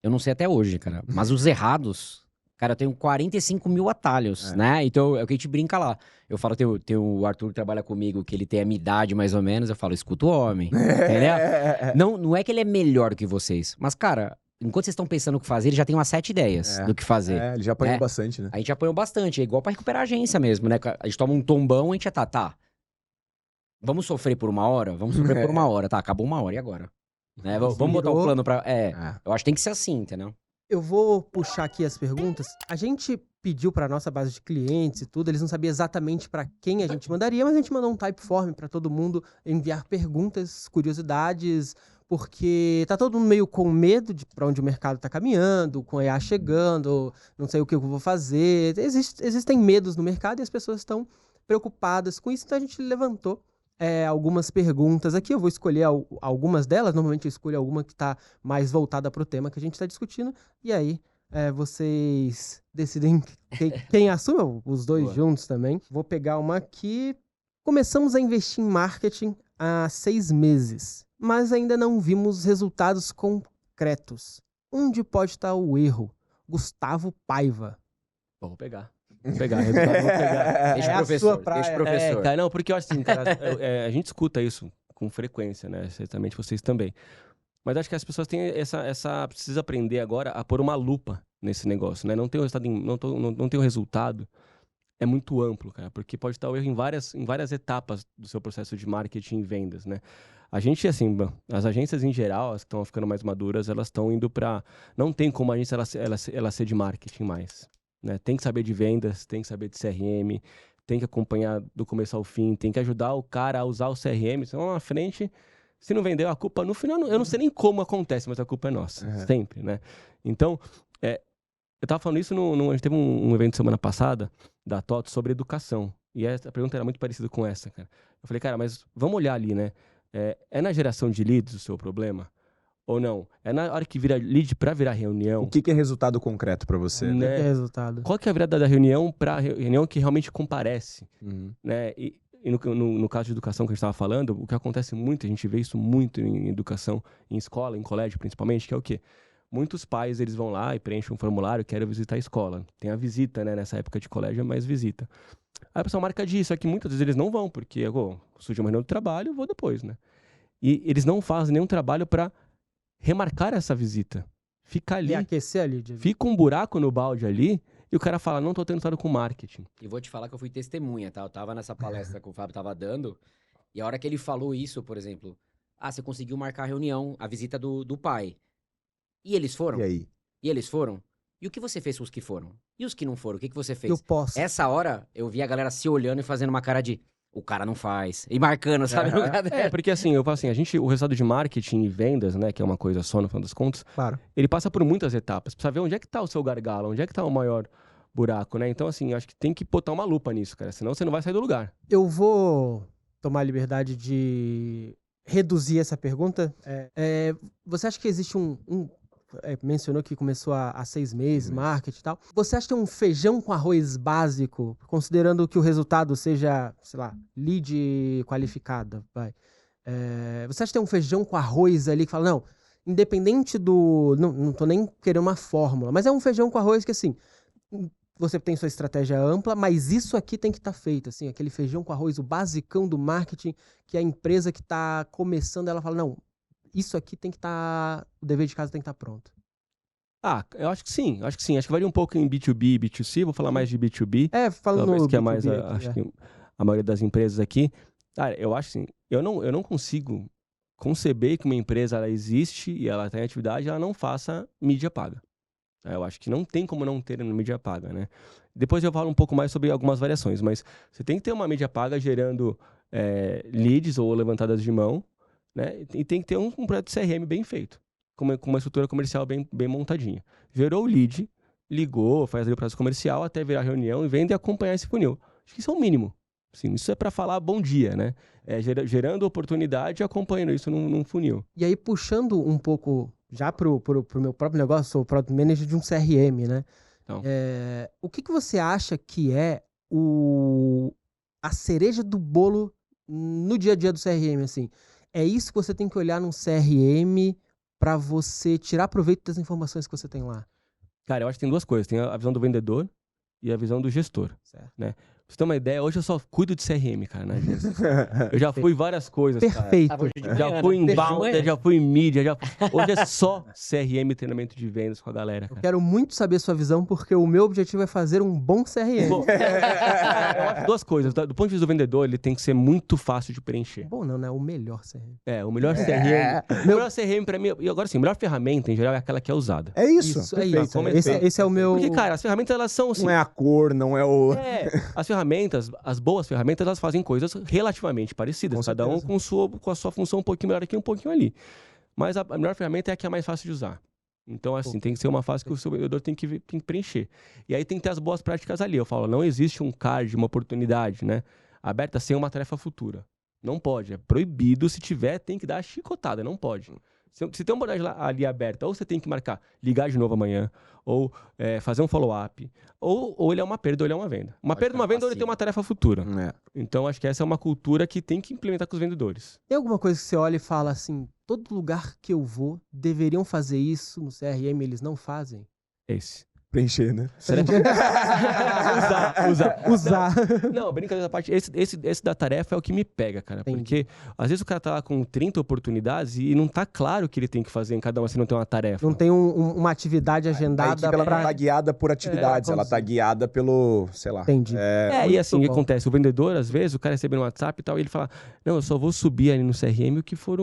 eu não sei até hoje, cara, mas os errados, cara, eu tenho 45 mil atalhos, né? Então é o que a gente brinca lá. Eu falo, tem o Arthur que trabalha comigo, que ele tem a minha idade mais ou menos, eu falo, escuta o homem, entendeu? Não é que ele é melhor do que vocês, mas, cara, enquanto vocês estão pensando o que fazer, ele já tem umas 7 ideias do que fazer. Ele já apanhou bastante, né? A gente apanhou bastante, é igual pra recuperar a agência mesmo, né? A gente toma um tombão, a gente já tá. Vamos sofrer por uma hora? Vamos sofrer por uma hora, tá? Acabou uma hora, e agora? Né? Vamos botar o plano pra... eu acho que tem que ser assim, entendeu? Eu vou puxar aqui as perguntas. A gente pediu para nossa base de clientes e tudo, eles não sabiam exatamente para quem a gente mandaria, mas a gente mandou um typeform para todo mundo enviar perguntas, curiosidades, porque tá todo mundo meio com medo de para onde o mercado tá caminhando, com a IA chegando, não sei o que eu vou fazer. Existem medos no mercado e as pessoas estão preocupadas com isso, então a gente levantou algumas perguntas aqui. Eu vou escolher algumas delas. Normalmente eu escolho alguma que está mais voltada para o tema que a gente está discutindo. E aí vocês decidem quem assume, os dois juntos também. Vou pegar uma aqui. Começamos a investir em marketing há 6 meses. mas ainda não vimos resultados concretos. Onde pode estar o erro? Gustavo Paiva. Bom, vou pegar. Vou pegar, resultado, vou pegar. Deixa É o a professor, sua praia. deixa o professor. Cara, não, porque eu acho assim, cara, a gente escuta isso com frequência, né? Certamente vocês também. Mas acho que as pessoas têm precisa aprender agora a pôr uma lupa nesse negócio, né? Não tem o resultado, não tem o resultado. É muito amplo, cara, porque pode estar o erro em várias etapas do seu processo de marketing e vendas, né? A gente, assim, as agências em geral, as que estão ficando mais maduras, elas estão indo para... Não tem como a agência ela ser de marketing mais, né? Tem que saber de vendas, tem que saber de CRM, tem que acompanhar do começo ao fim, tem que ajudar o cara a usar o CRM, senão lá na frente, se não vendeu, a culpa, no final, eu não sei nem como acontece, mas a culpa é nossa, sempre, né? Então, eu tava falando isso, a gente teve um evento semana passada, da TOTO, sobre educação. E a pergunta era muito parecida com essa, cara. Eu falei, cara, mas vamos olhar ali, né? É na geração de leads o seu problema? Ou não? É na hora que vira lead para virar reunião? O que é resultado concreto para você? O que Né? é resultado? Qual que é a virada da reunião para reunião que realmente comparece? Né? E no caso de educação que a gente estava falando, o que acontece muito, a gente vê isso muito em educação, em escola, em colégio principalmente, que é o quê? Muitos pais, eles vão lá e preenchem um formulário, quero visitar a escola. Tem a visita, né? Nessa época de colégio é mais visita. Aí a pessoa marca disso, só que muitas vezes eles não vão, porque surge uma reunião de trabalho, eu vou depois, né? E eles não fazem nenhum trabalho para remarcar essa visita. Fica ali. E aquecer ali. Fica um buraco no balde ali e o cara fala, não tô tendo resultado com marketing. E vou te falar que eu fui testemunha, tá? Eu tava nessa palestra que o Fábio tava dando, e a hora que ele falou isso, por exemplo, você conseguiu marcar a reunião, a visita do pai. E eles foram? E aí? E eles foram? E o que você fez com os que foram? E os que não foram? O que você fez? Eu posso. Essa hora, eu vi a galera se olhando e fazendo uma cara de... O cara não faz. E marcando, sabe? No caderno. Porque assim, eu falo assim, o resultado de marketing e vendas, né, que é uma coisa só no final dos contos, Claro. ele passa por muitas etapas. Precisa ver onde é que tá o seu gargalo, onde é que tá o maior buraco, né? Então, assim, acho que tem que botar uma lupa nisso, cara. Senão você não vai sair do lugar. Eu vou tomar a liberdade de reduzir essa pergunta. Você acha que existe mencionou que começou há 6 meses, marketing e tal. Você acha que é um feijão com arroz básico, considerando que o resultado seja, sei lá, lead qualificada, vai? Você acha que tem um feijão com arroz ali que fala, não, independente do... Não tô nem querendo uma fórmula, mas é um feijão com arroz que, assim, você tem sua estratégia ampla, mas isso aqui tem que estar feito, assim, aquele feijão com arroz, o basicão do marketing, que a empresa que está começando, ela fala, não, isso aqui tem que estar... O dever de casa tem que estar pronto. Eu acho que sim. Acho que varia um pouco em B2B e B2C. Vou falar mais de B2B. Falando talvez no que é B2B mais, aqui, acho que a maioria das empresas aqui. Cara, eu acho assim, eu não consigo conceber que uma empresa ela existe e ela está em atividade e ela não faça mídia paga. Eu acho que não tem como não ter mídia paga, né? Depois eu falo um pouco mais sobre algumas variações, mas você tem que ter uma mídia paga gerando leads ou levantadas de mão, né? E tem que ter um projeto de CRM bem feito, com uma estrutura comercial bem montadinha. Gerou o lead, ligou, faz ali o processo comercial até virar reunião e vende e acompanhar esse funil. Acho que isso é o mínimo. Assim, isso é para falar bom dia, né? Gerando oportunidade e acompanhando isso num funil. E aí, puxando um pouco já pro meu próprio negócio, sou Product Manager de um CRM, né? Então. O que você acha que é a cereja do bolo no dia a dia do CRM, assim? É isso que você tem que olhar num CRM para você tirar proveito das informações que você tem lá? Cara, eu acho que tem duas coisas. Tem a visão do vendedor e a visão do gestor, Certo. né? Pra você ter uma ideia, hoje eu só cuido de CRM, cara, né? Eu já fui várias coisas, Perfeito. cara. Já fui em Bounty, já fui em mídia, hoje é só CRM, treinamento de vendas com a galera, Eu cara. quero muito saber sua visão, porque o meu objetivo é fazer um bom CRM. Bom, eu acho duas coisas. Do ponto de vista do vendedor, ele tem que ser muito fácil de preencher. Bom não, né? O melhor CRM. O melhor CRM. O melhor CRM pra mim, e agora sim, a melhor ferramenta em geral é aquela que é usada. É isso. Isso, é Perfeito. isso. Esse é o meu... Porque, cara, as ferramentas, elas são assim... Não é a cor, não é o... As ferramentas, as boas ferramentas, elas fazem coisas relativamente parecidas. Com Cada um certeza. com a sua função um pouquinho melhor aqui, um pouquinho ali. Mas a melhor ferramenta é a que é mais fácil de usar. Então, assim, tem que ser uma fase que o seu vendedor tem que preencher. E aí tem que ter as boas práticas ali. Eu falo, não existe um card, uma oportunidade, né? Aberta sem uma tarefa futura. Não pode. É proibido. Se tiver, tem que dar a chicotada. Não pode. Se tem uma abordagem ali aberta, ou você tem que marcar, ligar de novo amanhã, ou fazer um follow-up, ou ele é uma perda ou ele é uma venda. Uma perda, uma venda, ou ele tem uma tarefa futura. Então, acho que essa é uma cultura que tem que implementar com os vendedores. Tem alguma coisa que você olha e fala assim, todo lugar que eu vou, deveriam fazer isso no CRM, eles não fazem? Esse. Preencher, né? Usar. Não, brincadeira da parte. Esse da tarefa é o que me pega, cara. Entendi. Porque às vezes o cara tá lá com 30 oportunidades e não tá claro o que ele tem que fazer em cada uma, se não tem uma tarefa. Não tem uma atividade A agendada equipe, ela não tá guiada por atividades, ela tá guiada pelo, sei lá. Entendi. E assim, o que bom. acontece? O vendedor, às vezes, o cara recebe no WhatsApp e tal, e ele fala, não, eu só vou subir ali no CRM o que for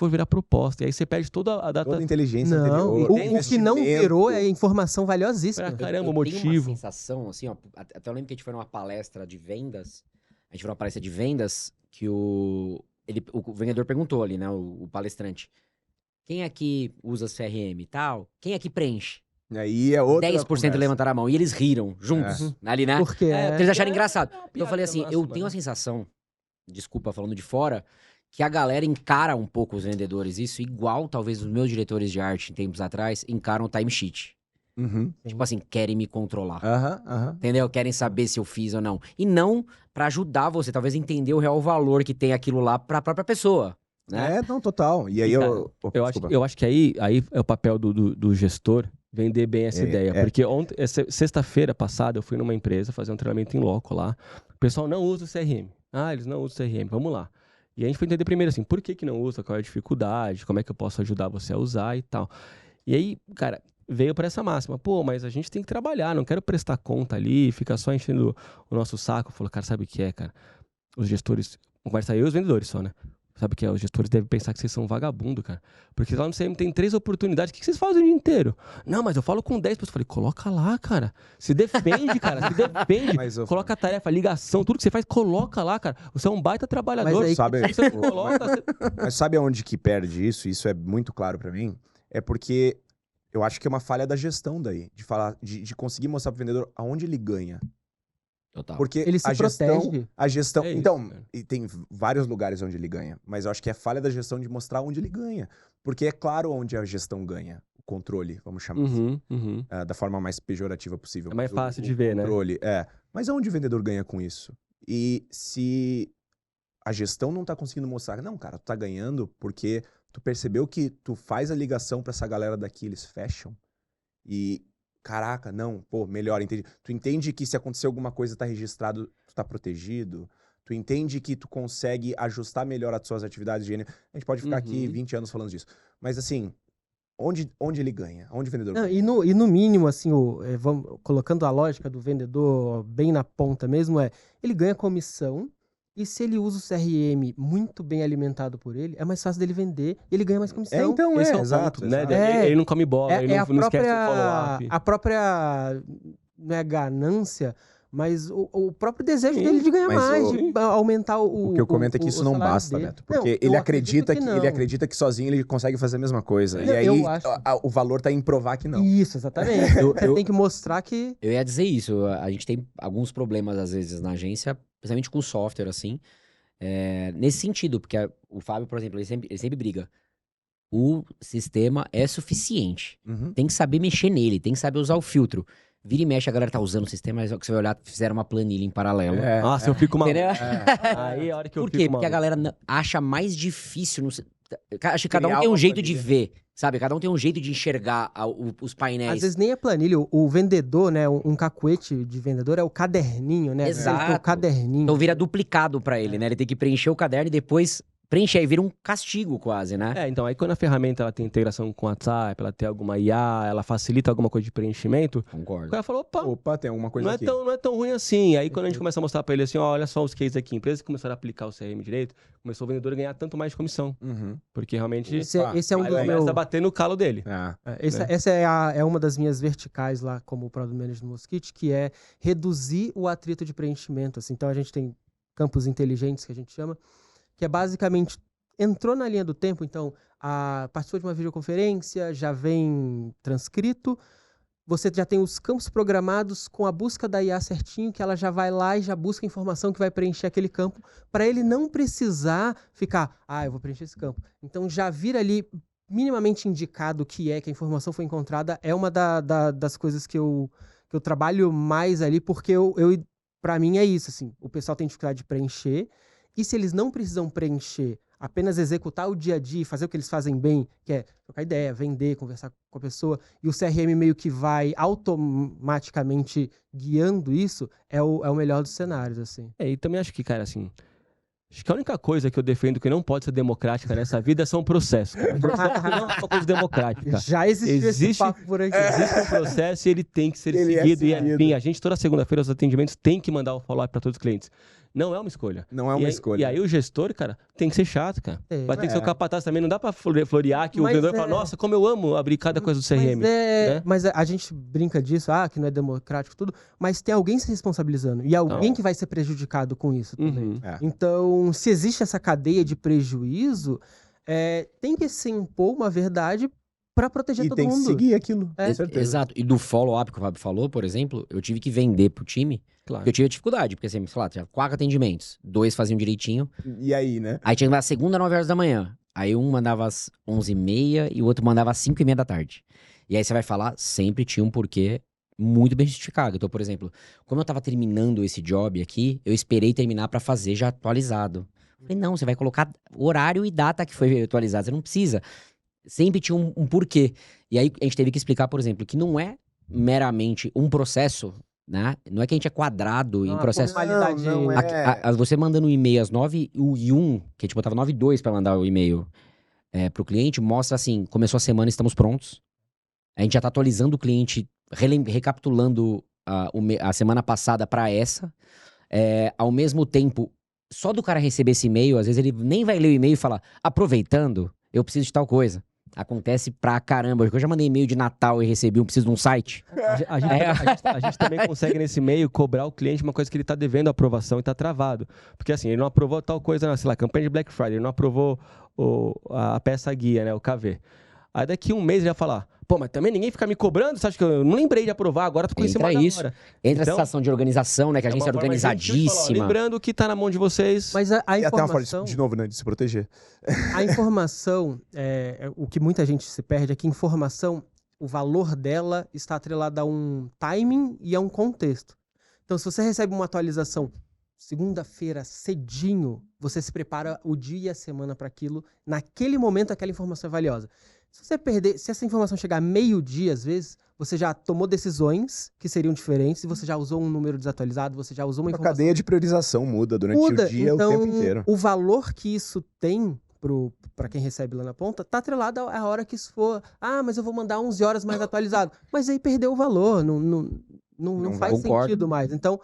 virar proposta. E aí você perde toda a data. Toda a inteligência Não, anterior. o que não virou é informação valiosíssima. Pra caramba, o Eu tenho motivo. uma sensação, assim, ó, até eu lembro que a gente foi numa palestra de vendas, que o vendedor perguntou ali, né, o palestrante, quem aqui usa CRM e tal? Quem aqui preenche? Aí é outra 10% conversa. levantaram a mão, e eles riram juntos, ali, né? Porque Porque eles acharam engraçado. uma Eu falei piada assim, máxima, eu tenho a sensação, desculpa falando de fora, que a galera encara um pouco os vendedores, isso igual talvez os meus diretores de arte em tempos atrás encaram o timesheet. Uhum. Tipo assim, querem me controlar. Aham. Entendeu? Querem saber se eu fiz ou não. E não pra ajudar você, talvez, entender o real valor que tem aquilo lá pra própria pessoa. Né? Não, total. E aí E, cara, eu eu acho que aí é o papel do gestor vender bem essa ideia. Porque sexta-feira passada eu fui numa empresa fazer um treinamento em loco lá. O pessoal não usa o CRM. Eles não usam o CRM, vamos lá. E a gente foi entender primeiro assim, por que não usa, qual é a dificuldade, como é que eu posso ajudar você a usar e tal. E aí, cara, veio para essa máxima. Pô, mas a gente tem que trabalhar, não quero prestar conta ali, ficar só enchendo o nosso saco. Falou, cara, sabe o que é, cara? Os gestores, conversa aí os vendedores só, né? Sabe o que é? Os gestores devem pensar que vocês são vagabundo, cara. Porque lá no CM tem 3 oportunidades. O que vocês fazem o dia inteiro? Não, mas eu falo com 10 pessoas. Eu falei, coloca lá, cara. Se defende, cara. Se defende. Coloca a tarefa, a ligação, tudo que você faz, coloca lá, cara. Você é um baita trabalhador. Mas aí, sabe, Você coloca... mas sabe aonde que perde isso? Isso é muito claro pra mim. É porque eu acho que é uma falha da gestão daí. De falar, de conseguir mostrar pro vendedor aonde ele ganha. Total. Porque ele se a gestão, protege. a gestão, É isso, então, cara. e tem vários lugares onde ele ganha, mas eu acho que é falha da gestão de mostrar onde ele ganha, porque é claro onde a gestão ganha, o controle, vamos chamar assim, da forma mais pejorativa possível. É mais mas fácil de ver, né? controle, mas aonde o vendedor ganha com isso? E se a gestão não tá conseguindo mostrar, não, cara, tu tá ganhando porque tu percebeu que tu faz a ligação pra essa galera daqui, eles fecham e caraca, não, pô, melhor, entendi. Tu entende que se acontecer alguma coisa, tá registrado, tu tá protegido? Tu entende que tu consegue ajustar melhor as suas atividades de... A gente pode ficar aqui 20 anos falando disso. Mas assim, onde ele ganha? Onde o vendedor Não, ganha? e no mínimo, assim, vamos, colocando a lógica do vendedor bem na ponta mesmo, ele ganha comissão. E se ele usa o CRM muito bem alimentado por ele, é mais fácil dele vender e ele ganha mais comissão. Então, Esse é o exato, ponto, né? exato. Ele não come bola, ele não esquece o follow-up. A própria, não é ganância, mas o próprio desejo dele de ganhar mas mais, de aumentar o O que eu comento é que isso não salário basta, dele. Beto. Porque Não, ele eu acredita acredito ele acredita que sozinho ele consegue fazer a mesma coisa. Não, E aí eu acho. o valor tá em provar que não. Isso, exatamente. Você tem que mostrar que... Eu ia dizer isso, a gente tem alguns problemas às vezes na agência, principalmente com software, assim, nesse sentido, porque o Fábio, por exemplo, ele sempre briga. O sistema é suficiente. Uhum. Tem que saber mexer nele, tem que saber usar o filtro. Vira e mexe, a galera tá usando o sistema, mas que você vai olhar, fizeram uma planilha em paralelo. Nossa, eu fico maluco. Entendeu? Aí é a hora que eu Por fico quê? Porque a maluco. galera acha mais difícil. Acho que cada um Criar tem um uma jeito de planilha. ver, sabe? Cada um tem um jeito de enxergar os painéis. Às vezes nem a planilha, o vendedor, né? Um cacuete de vendedor é o caderninho, né? Exato. O caderninho. Então vira duplicado pra ele, né? Ele tem que preencher o caderno e depois preencher. Aí vira um castigo quase, né? Então, aí quando a ferramenta ela tem integração com o WhatsApp, ela tem alguma IA, ela facilita alguma coisa de preenchimento, o Concordo. cara falou, opa, Opa, tem alguma coisa não é, aqui. não é tão ruim assim. Aí quando a gente começa a mostrar pra ele assim, ó, olha só os cases aqui, empresas que começaram a aplicar o CRM direito, começou o vendedor a ganhar tanto mais de comissão. Uhum. Porque realmente Esse é um aí dos começa meus... a bater no calo dele. Essa é uma das minhas verticais lá como Product Manager no Mosquite, que é reduzir o atrito de preenchimento. Assim. Então a gente tem campos inteligentes, que a gente chama, que é basicamente, entrou na linha do tempo, então participou de uma videoconferência, já vem transcrito, você já tem os campos programados com a busca da IA certinho, que ela já vai lá e já busca a informação que vai preencher aquele campo, para ele não precisar ficar, eu vou preencher esse campo. Então já vira ali minimamente indicado que a informação foi encontrada, é uma das coisas que eu trabalho mais ali, porque pra mim é isso, assim, o pessoal tem dificuldade de preencher, e se eles não precisam preencher, apenas executar o dia a dia, fazer o que eles fazem bem, que é trocar ideia, vender, conversar com a pessoa, e o CRM meio que vai automaticamente guiando isso, é o melhor dos cenários, assim. E também acho que, cara, assim, acho que a única coisa que eu defendo que não pode ser democrática nessa vida são processos. Processo não é uma coisa democrática. Já existiu esse papo por aqui. Existe um processo e ele tem que ser seguido. E, enfim, a gente, toda segunda-feira, os atendimentos tem que mandar o follow-up para todos os clientes. Não é uma escolha. Não é uma escolha. E aí o gestor, cara, tem que ser chato, cara. Vai ter que ser o capataz também. Não dá pra florear que o vendedor fala, nossa, como eu amo abrir cada coisa do CRM. Mas a gente brinca disso, que não é democrático tudo, mas tem alguém se responsabilizando. E alguém que vai ser prejudicado com isso também. Então, se existe essa cadeia de prejuízo, tem que se impor uma verdade pra proteger todo mundo. E tem que seguir aquilo, com certeza. Exato. E do follow-up que o Fábio falou, por exemplo, eu tive que vender pro time. Claro. Porque eu tive dificuldade, porque assim, sei lá, tinha 4 atendimentos, 2 faziam direitinho. E aí, né? Aí tinha que mandar segunda, 9 horas da manhã. Aí um mandava às 11h30 e o outro mandava às 5h30 da tarde. E aí você vai falar, sempre tinha um porquê muito bem justificado. Então, por exemplo, como eu tava terminando esse job aqui, eu esperei terminar pra fazer já atualizado. Falei, não, você vai colocar horário e data que foi atualizado, você não precisa. Sempre tinha um porquê. E aí a gente teve que explicar, por exemplo, que não é meramente um processo, né? Não é que a gente é quadrado em processo. Não é. Você mandando um e-mail às 9h01, que a gente botava 9h02 pra mandar o e-mail pro cliente, mostra assim, começou a semana, estamos prontos. A gente já tá atualizando o cliente, recapitulando a semana passada pra essa. Ao mesmo tempo, só do cara receber esse e-mail, às vezes ele nem vai ler o e-mail e falar, aproveitando, eu preciso de tal coisa. Acontece pra caramba. Eu já mandei e-mail de Natal e recebi preciso de um site. A gente também consegue nesse e-mail cobrar o cliente uma coisa que ele tá devendo aprovação e tá travado. Porque assim, ele não aprovou tal coisa, sei lá, campanha de Black Friday, ele não aprovou a peça guia, né, o KV. Aí daqui um mês ele vai falar, pô, mas também ninguém fica me cobrando, você acha que eu não lembrei de aprovar, agora tô com isso em cima da hora. Entra a situação de organização, né, que a agência é organizadíssima. Lembrando que tá na mão de vocês. Mas a E até uma informação... forma, de novo, né, de se proteger. A informação, o que muita gente se perde é que informação, o valor dela está atrelado a um timing e a um contexto. Então, se você recebe uma atualização segunda-feira, cedinho, você se prepara o dia e a semana para aquilo. Naquele momento, aquela informação é valiosa. Se você perder, se essa informação chegar meio-dia, às vezes, você já tomou decisões que seriam diferentes, e você já usou um número desatualizado, você já usou uma informação... A cadeia de priorização muda durante o dia, então, o tempo inteiro. O valor que isso tem para quem recebe lá na ponta, tá atrelado à hora que isso for. Mas eu vou mandar 11 horas mais atualizado. Mas aí perdeu o valor, não faz sentido mais. Então,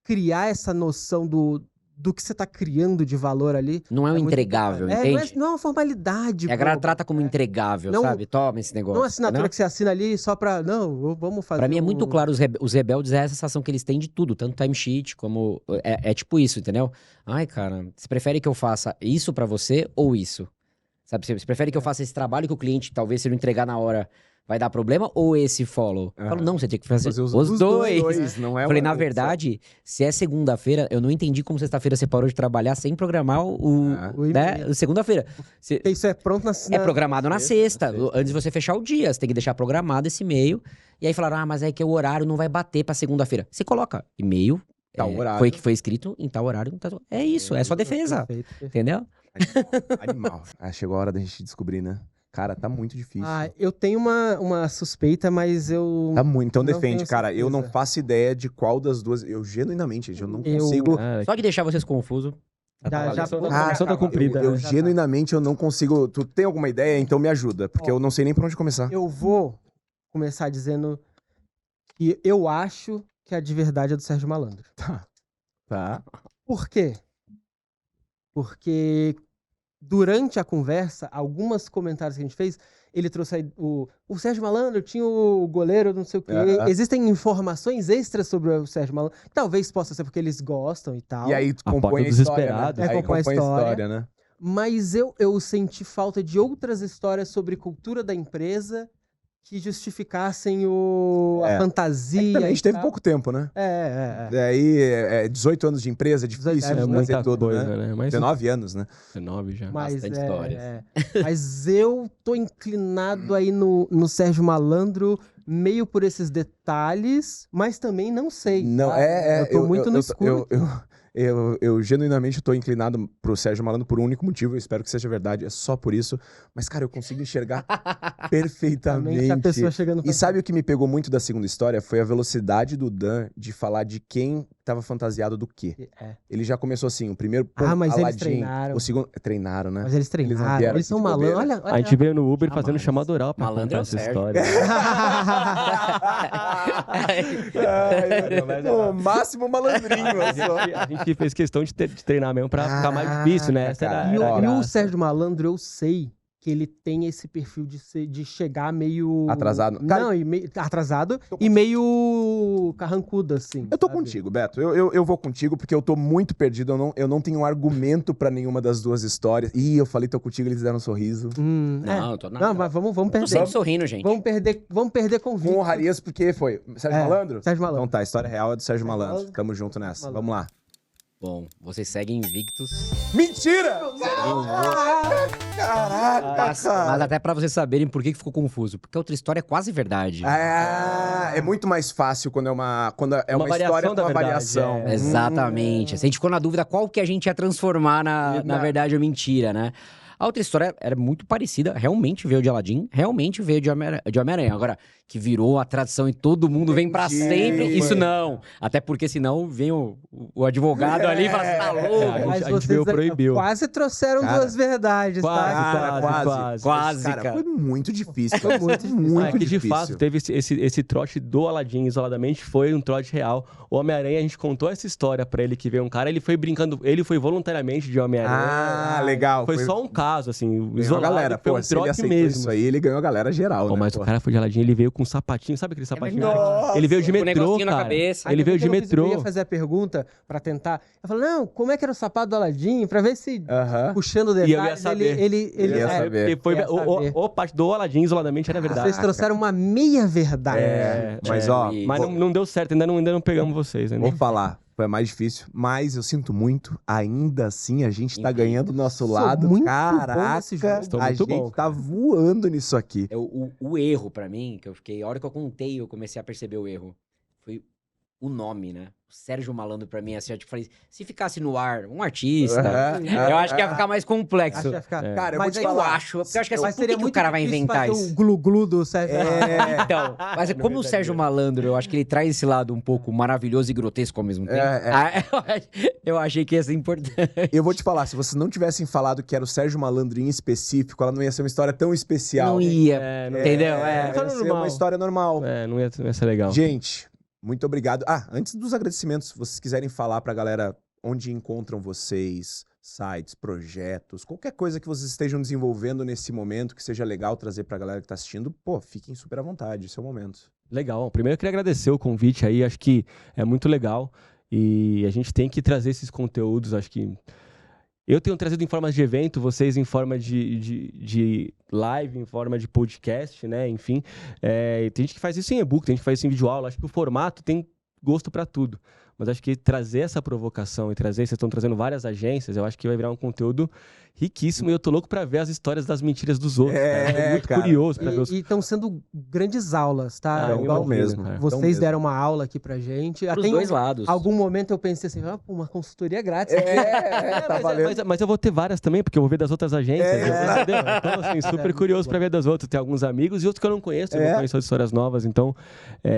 criar essa noção do que você tá criando de valor ali. Não é um entregável, entende? Não é uma formalidade. A galera trata como entregável, sabe? Toma esse negócio. Não é assinatura que você assina ali só pra... Não, vamos fazer... Pra mim é muito claro, os rebeldes é essa sensação que eles têm de tudo. Tanto timesheet como... É tipo isso, entendeu? Ai, cara, você prefere que eu faça isso pra você ou isso? Sabe? Você prefere que eu faça esse trabalho que o cliente, talvez, se ele não entregar na hora... vai dar problema ou esse follow? Eu falo, não, você tem que fazer os dois. Não é falei, na verdade, se é segunda-feira, eu não entendi como sexta-feira você parou de trabalhar sem programar né, segunda-feira. Isso é pronto na É programado na sexta, antes de você fechar o dia. Você tem que deixar programado esse e-mail. E aí falaram, mas é que o horário não vai bater pra segunda-feira. Você coloca e-mail, foi escrito em tal horário. É isso, é só defesa. Perfeito. Entendeu? Animal. Chegou a hora da gente descobrir, né? Cara, tá muito difícil. Eu tenho uma suspeita, mas eu... Tá muito, então defende, cara. Eu não faço ideia de qual das duas... Eu genuinamente, eu não consigo... Só de deixar vocês confusos. Tá cumprida. Eu genuinamente, eu não consigo... Tu tem alguma ideia? Então me ajuda, porque eu não sei nem por onde começar. Eu vou começar dizendo que eu acho que a de verdade é do Sérgio Malandro. Tá. Por quê? Porque... durante a conversa, alguns comentários que a gente fez, ele trouxe aí o Sérgio Malandro, tinha o goleiro, não sei o quê. Existem informações extras sobre o Sérgio Malandro. Talvez possa ser porque eles gostam e tal. E aí tu compõe a história, né? Aí compõe a história, né? Mas eu senti falta de outras histórias sobre cultura da empresa que justificassem a É fantasia. Também a gente e teve tal. pouco tempo, né? É. 18 anos de empresa, é difícil 18 de anos, fazer muita tudo, coisa, né? né? Mas 19 anos, né? 19 já. Mas, Bastante histórias. mas eu tô inclinado aí no Sérgio Malandro, meio por esses detalhes, mas também não sei. Não, tá? Eu tô muito no escuro. Eu genuinamente tô inclinado pro Sérgio Malandro por um único motivo, eu espero que seja verdade, é só por isso. Mas, cara, eu consigo enxergar perfeitamente. A pessoa chegando E sabe o que me pegou muito da segunda história? Foi a velocidade do Dan de falar de quem tava fantasiado do quê. É. Ele já começou assim, o primeiro Mas eles Aladdin, treinaram. o segundo... Treinaram, né? Mas eles não treinaram, vieram eles são aqui de malandros. bobeira. Olha, A gente veio no Uber Jamais. fazendo chamada oral pra Malandro contar é o essa Sérgio. história. O máximo malandrinho, olha só. A gente fez questão de treinar mesmo pra ficar mais difícil, né? Essa cara. era, E o, era a e o graça. Sérgio Malandro, eu sei que ele tem esse perfil de chegar meio... Atrasado. Cara, Não, atrasado e meio carrancudo, assim. Eu tô sabe? contigo, Beto. Eu vou contigo porque eu tô muito perdido. Eu não tenho um argumento pra nenhuma das duas histórias. Ih, eu falei tô contigo, eles deram um sorriso. Não, eu tô nada. Não, mas vamos Tô perder. sempre sorrindo, gente. Vamos perder convite. Com honrarias, porque foi. Sérgio Malandro? Sérgio Malandro. Então tá, a história real é do Sérgio Malandro. Malandro. Tamo junto nessa. Malandro. Vamos lá. Bom, vocês seguem invictos. Mentira! Caraca, Mas até pra vocês saberem por que ficou confuso. Porque a outra história é quase verdade. É muito mais fácil quando é uma Uma história variação com da uma verdade, variação. é. Exatamente. A gente ficou na dúvida qual que a gente ia transformar na verdade ou mentira, né? A outra história era muito parecida, realmente veio de Aladdin, realmente veio de Homem-Aranha. Agora, que virou a tradição e todo mundo vem pra Entendi. sempre, isso não. Até porque senão vem o advogado ali e fala, você tá louco? Mas a gente veio proibiu. quase trouxeram Cara, duas verdades, tá? Quase, Cara, cara. foi muito difícil. Foi muito difícil. muito É que de difícil. fato teve esse trote do Aladdin isoladamente, foi um trote real. O Homem-Aranha, a gente contou essa história pra ele que veio um cara, ele foi brincando, ele foi voluntariamente de Homem-Aranha. Ah, legal. Foi só um caso, assim, Ganhou a isolado, galera. foi Pô, um se ele trote aceitou mesmo. isso aí, ele ganhou a galera geral, Pô, né? mas Pô. o cara foi de Aladdin, ele veio com sapatinho, sabe aquele sapatinho? Nossa! Ele veio de Com um metrô, negocinho na cara. cabeça. Ele veio de Eu metrô. ia fazer a pergunta pra tentar. Eu falei, não, como é que era o sapato do Aladdin? Pra ver se, Aham. puxando E eu ia detalhes, saber. ele ia saber. Porque foi Ia saber. o parte do Aladdin isoladamente era verdade. Vocês trouxeram uma meia verdade. Mas ó, e- Mas não deu certo, ainda não pegamos vocês. Né? vou falar. Foi mais difícil, mas eu sinto muito. Ainda assim, a gente tá ganhando do nosso Sou lado. muito bom Caraca, nesse jogo. Estou a muito gente bom, tá cara. voando nisso aqui. O erro pra mim, que eu fiquei... A hora que eu contei, eu comecei a perceber o erro. Foi o nome, né? O Sérgio Malandro pra mim, assim, eu tipo, falei, se ficasse no ar, um artista, eu acho que ia ficar mais complexo. Acho que ia ficar... Cara, eu Mas vou te aí Eu falar. acho, porque eu acho que assim, Mas por seria que o muito cara vai difícil inventar fazer isso? o glu-glu do Sérgio. Então, mas como o Sérgio Malandro, eu acho que ele traz esse lado um pouco maravilhoso e grotesco ao mesmo tempo. Eu achei que ia ser importante. Eu vou te falar, se vocês não tivessem falado que era o Sérgio Malandro em específico, ela não ia ser uma história tão especial. Não ia, É, não- entendeu? Ia ser normal. uma história normal. Não ia ser legal. Gente, muito obrigado. Antes dos agradecimentos, se vocês quiserem falar pra galera onde encontram vocês, sites, projetos, qualquer coisa que vocês estejam desenvolvendo nesse momento que seja legal trazer pra galera que tá assistindo, pô, fiquem super à vontade, esse é o momento. Legal. Primeiro eu queria agradecer o convite aí, acho que é muito legal. E a gente tem que trazer esses conteúdos, acho que... Eu tenho trazido em forma de evento, vocês em forma de live, em forma de podcast, né? Enfim, tem gente que faz isso em e-book, tem gente que faz isso em videoaula. Acho que o formato tem gosto para tudo. Mas acho que trazer essa provocação e vocês estão trazendo várias agências, eu acho que vai virar um conteúdo riquíssimo. E eu tô louco para ver as histórias das mentiras dos outros. Cara. Eu tô muito cara. curioso para ver os... E estão sendo grandes aulas, tá? Então Igual mesmo. cara. vocês mesmo. deram uma aula aqui pra gente. Pros Tem dois lados. algum momento eu pensei assim, pô, uma consultoria grátis. Tá valendo. Mas eu vou ter várias também, porque eu vou ver das outras agências. Entendeu? Então, assim, super curioso para ver das outras. Tem alguns amigos e outros que eu não conheço. Eu não conheço as histórias novas. Então,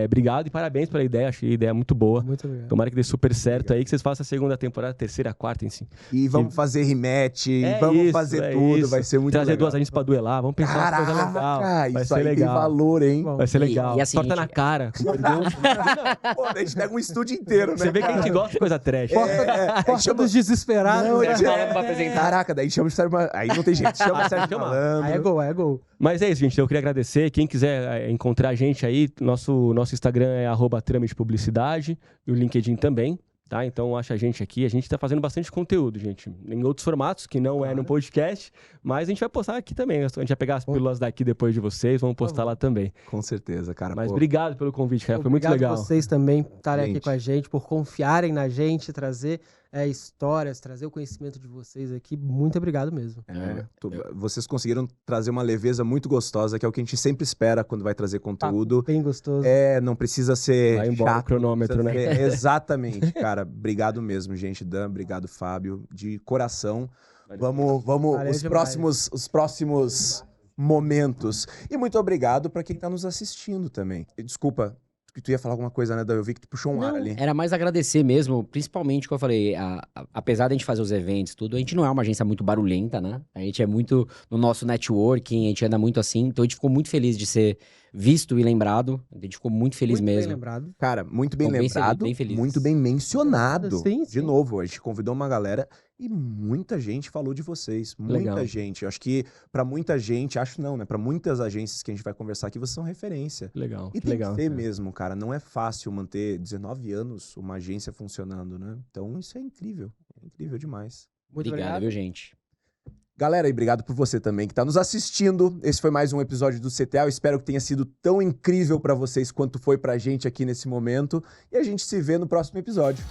obrigado e parabéns pela ideia. Achei a ideia muito boa. Muito obrigado. Tomara que dê super certo aí, que vocês façam a segunda temporada, terceira, quarta, enfim. E vamos fazer rematch, vamos fazer tudo, vai ser muito Trazer legal. duas agências pra duelar, vamos pensar uma coisa legal. Caraca, Vai isso ser aí tem legal. valor, hein? Bom, Vai ser legal. E assim, Torta gente, na cara. Pô, a gente pega um estúdio inteiro, né? Você vê que a gente gosta de coisa trash. Porta dos desesperados. Não, né? pra apresentar. Caraca, daí chama o Sérgio Malandro. Aí não tem jeito, chama o Sérgio chama. Malandro. Aí é gol. Mas é isso, gente. Eu queria agradecer. Quem quiser encontrar a gente aí, nosso Instagram é @trâmitepublicidade e o LinkedIn também. tá? Então acha a gente aqui, a gente tá fazendo bastante conteúdo, gente, em outros formatos, que não é no podcast, mas a gente vai postar aqui também, a gente vai pegar as pílulas daqui depois de vocês, vamos postar lá também. Com certeza, cara. Mas obrigado pelo convite, cara, foi muito Obrigado legal. vocês também por estarem aqui Gente. com a gente, por confiarem na gente, trazer histórias, trazer o conhecimento de vocês aqui. Muito obrigado mesmo. Vocês conseguiram trazer uma leveza muito gostosa, que é o que a gente sempre espera quando vai trazer conteúdo. Bem gostoso. Não precisa ser Vai embora chato. o cronômetro, não precisa né? Exatamente, cara. Obrigado mesmo, gente. Dan, obrigado, Fábio. De coração. Vamos Valeu os demais. próximos momentos. E muito obrigado para quem tá nos assistindo também. Desculpa, que tu ia falar alguma coisa, né, Dan? Eu vi que tu puxou um ar ali. Era mais agradecer mesmo, principalmente, como eu falei, apesar da gente fazer os eventos, tudo, a gente não é uma agência muito barulhenta, né? A gente é muito no nosso networking, a gente anda muito assim, então a gente ficou muito feliz de ser visto e lembrado, a gente ficou muito feliz Muito bem mesmo. lembrado. Cara, muito bem Bom, bem lembrado, bem felizes. muito bem mencionado. Sim, De sim. novo, a gente convidou uma galera e muita gente falou de vocês. Muita Legal. gente. Eu acho que pra muita gente, acho não, né? Pra muitas agências que a gente vai conversar aqui, vocês são referência. Legal, E que tem legal. que ser mesmo, cara. Não é fácil manter 19 anos uma agência funcionando, né? Então isso é incrível. É incrível demais. Muito Obrigado, obrigado. viu, gente? Galera, e obrigado por você também que tá nos assistindo. Esse foi mais um episódio do CTA. Eu espero que tenha sido tão incrível pra vocês quanto foi pra gente aqui nesse momento. E a gente se vê no próximo episódio.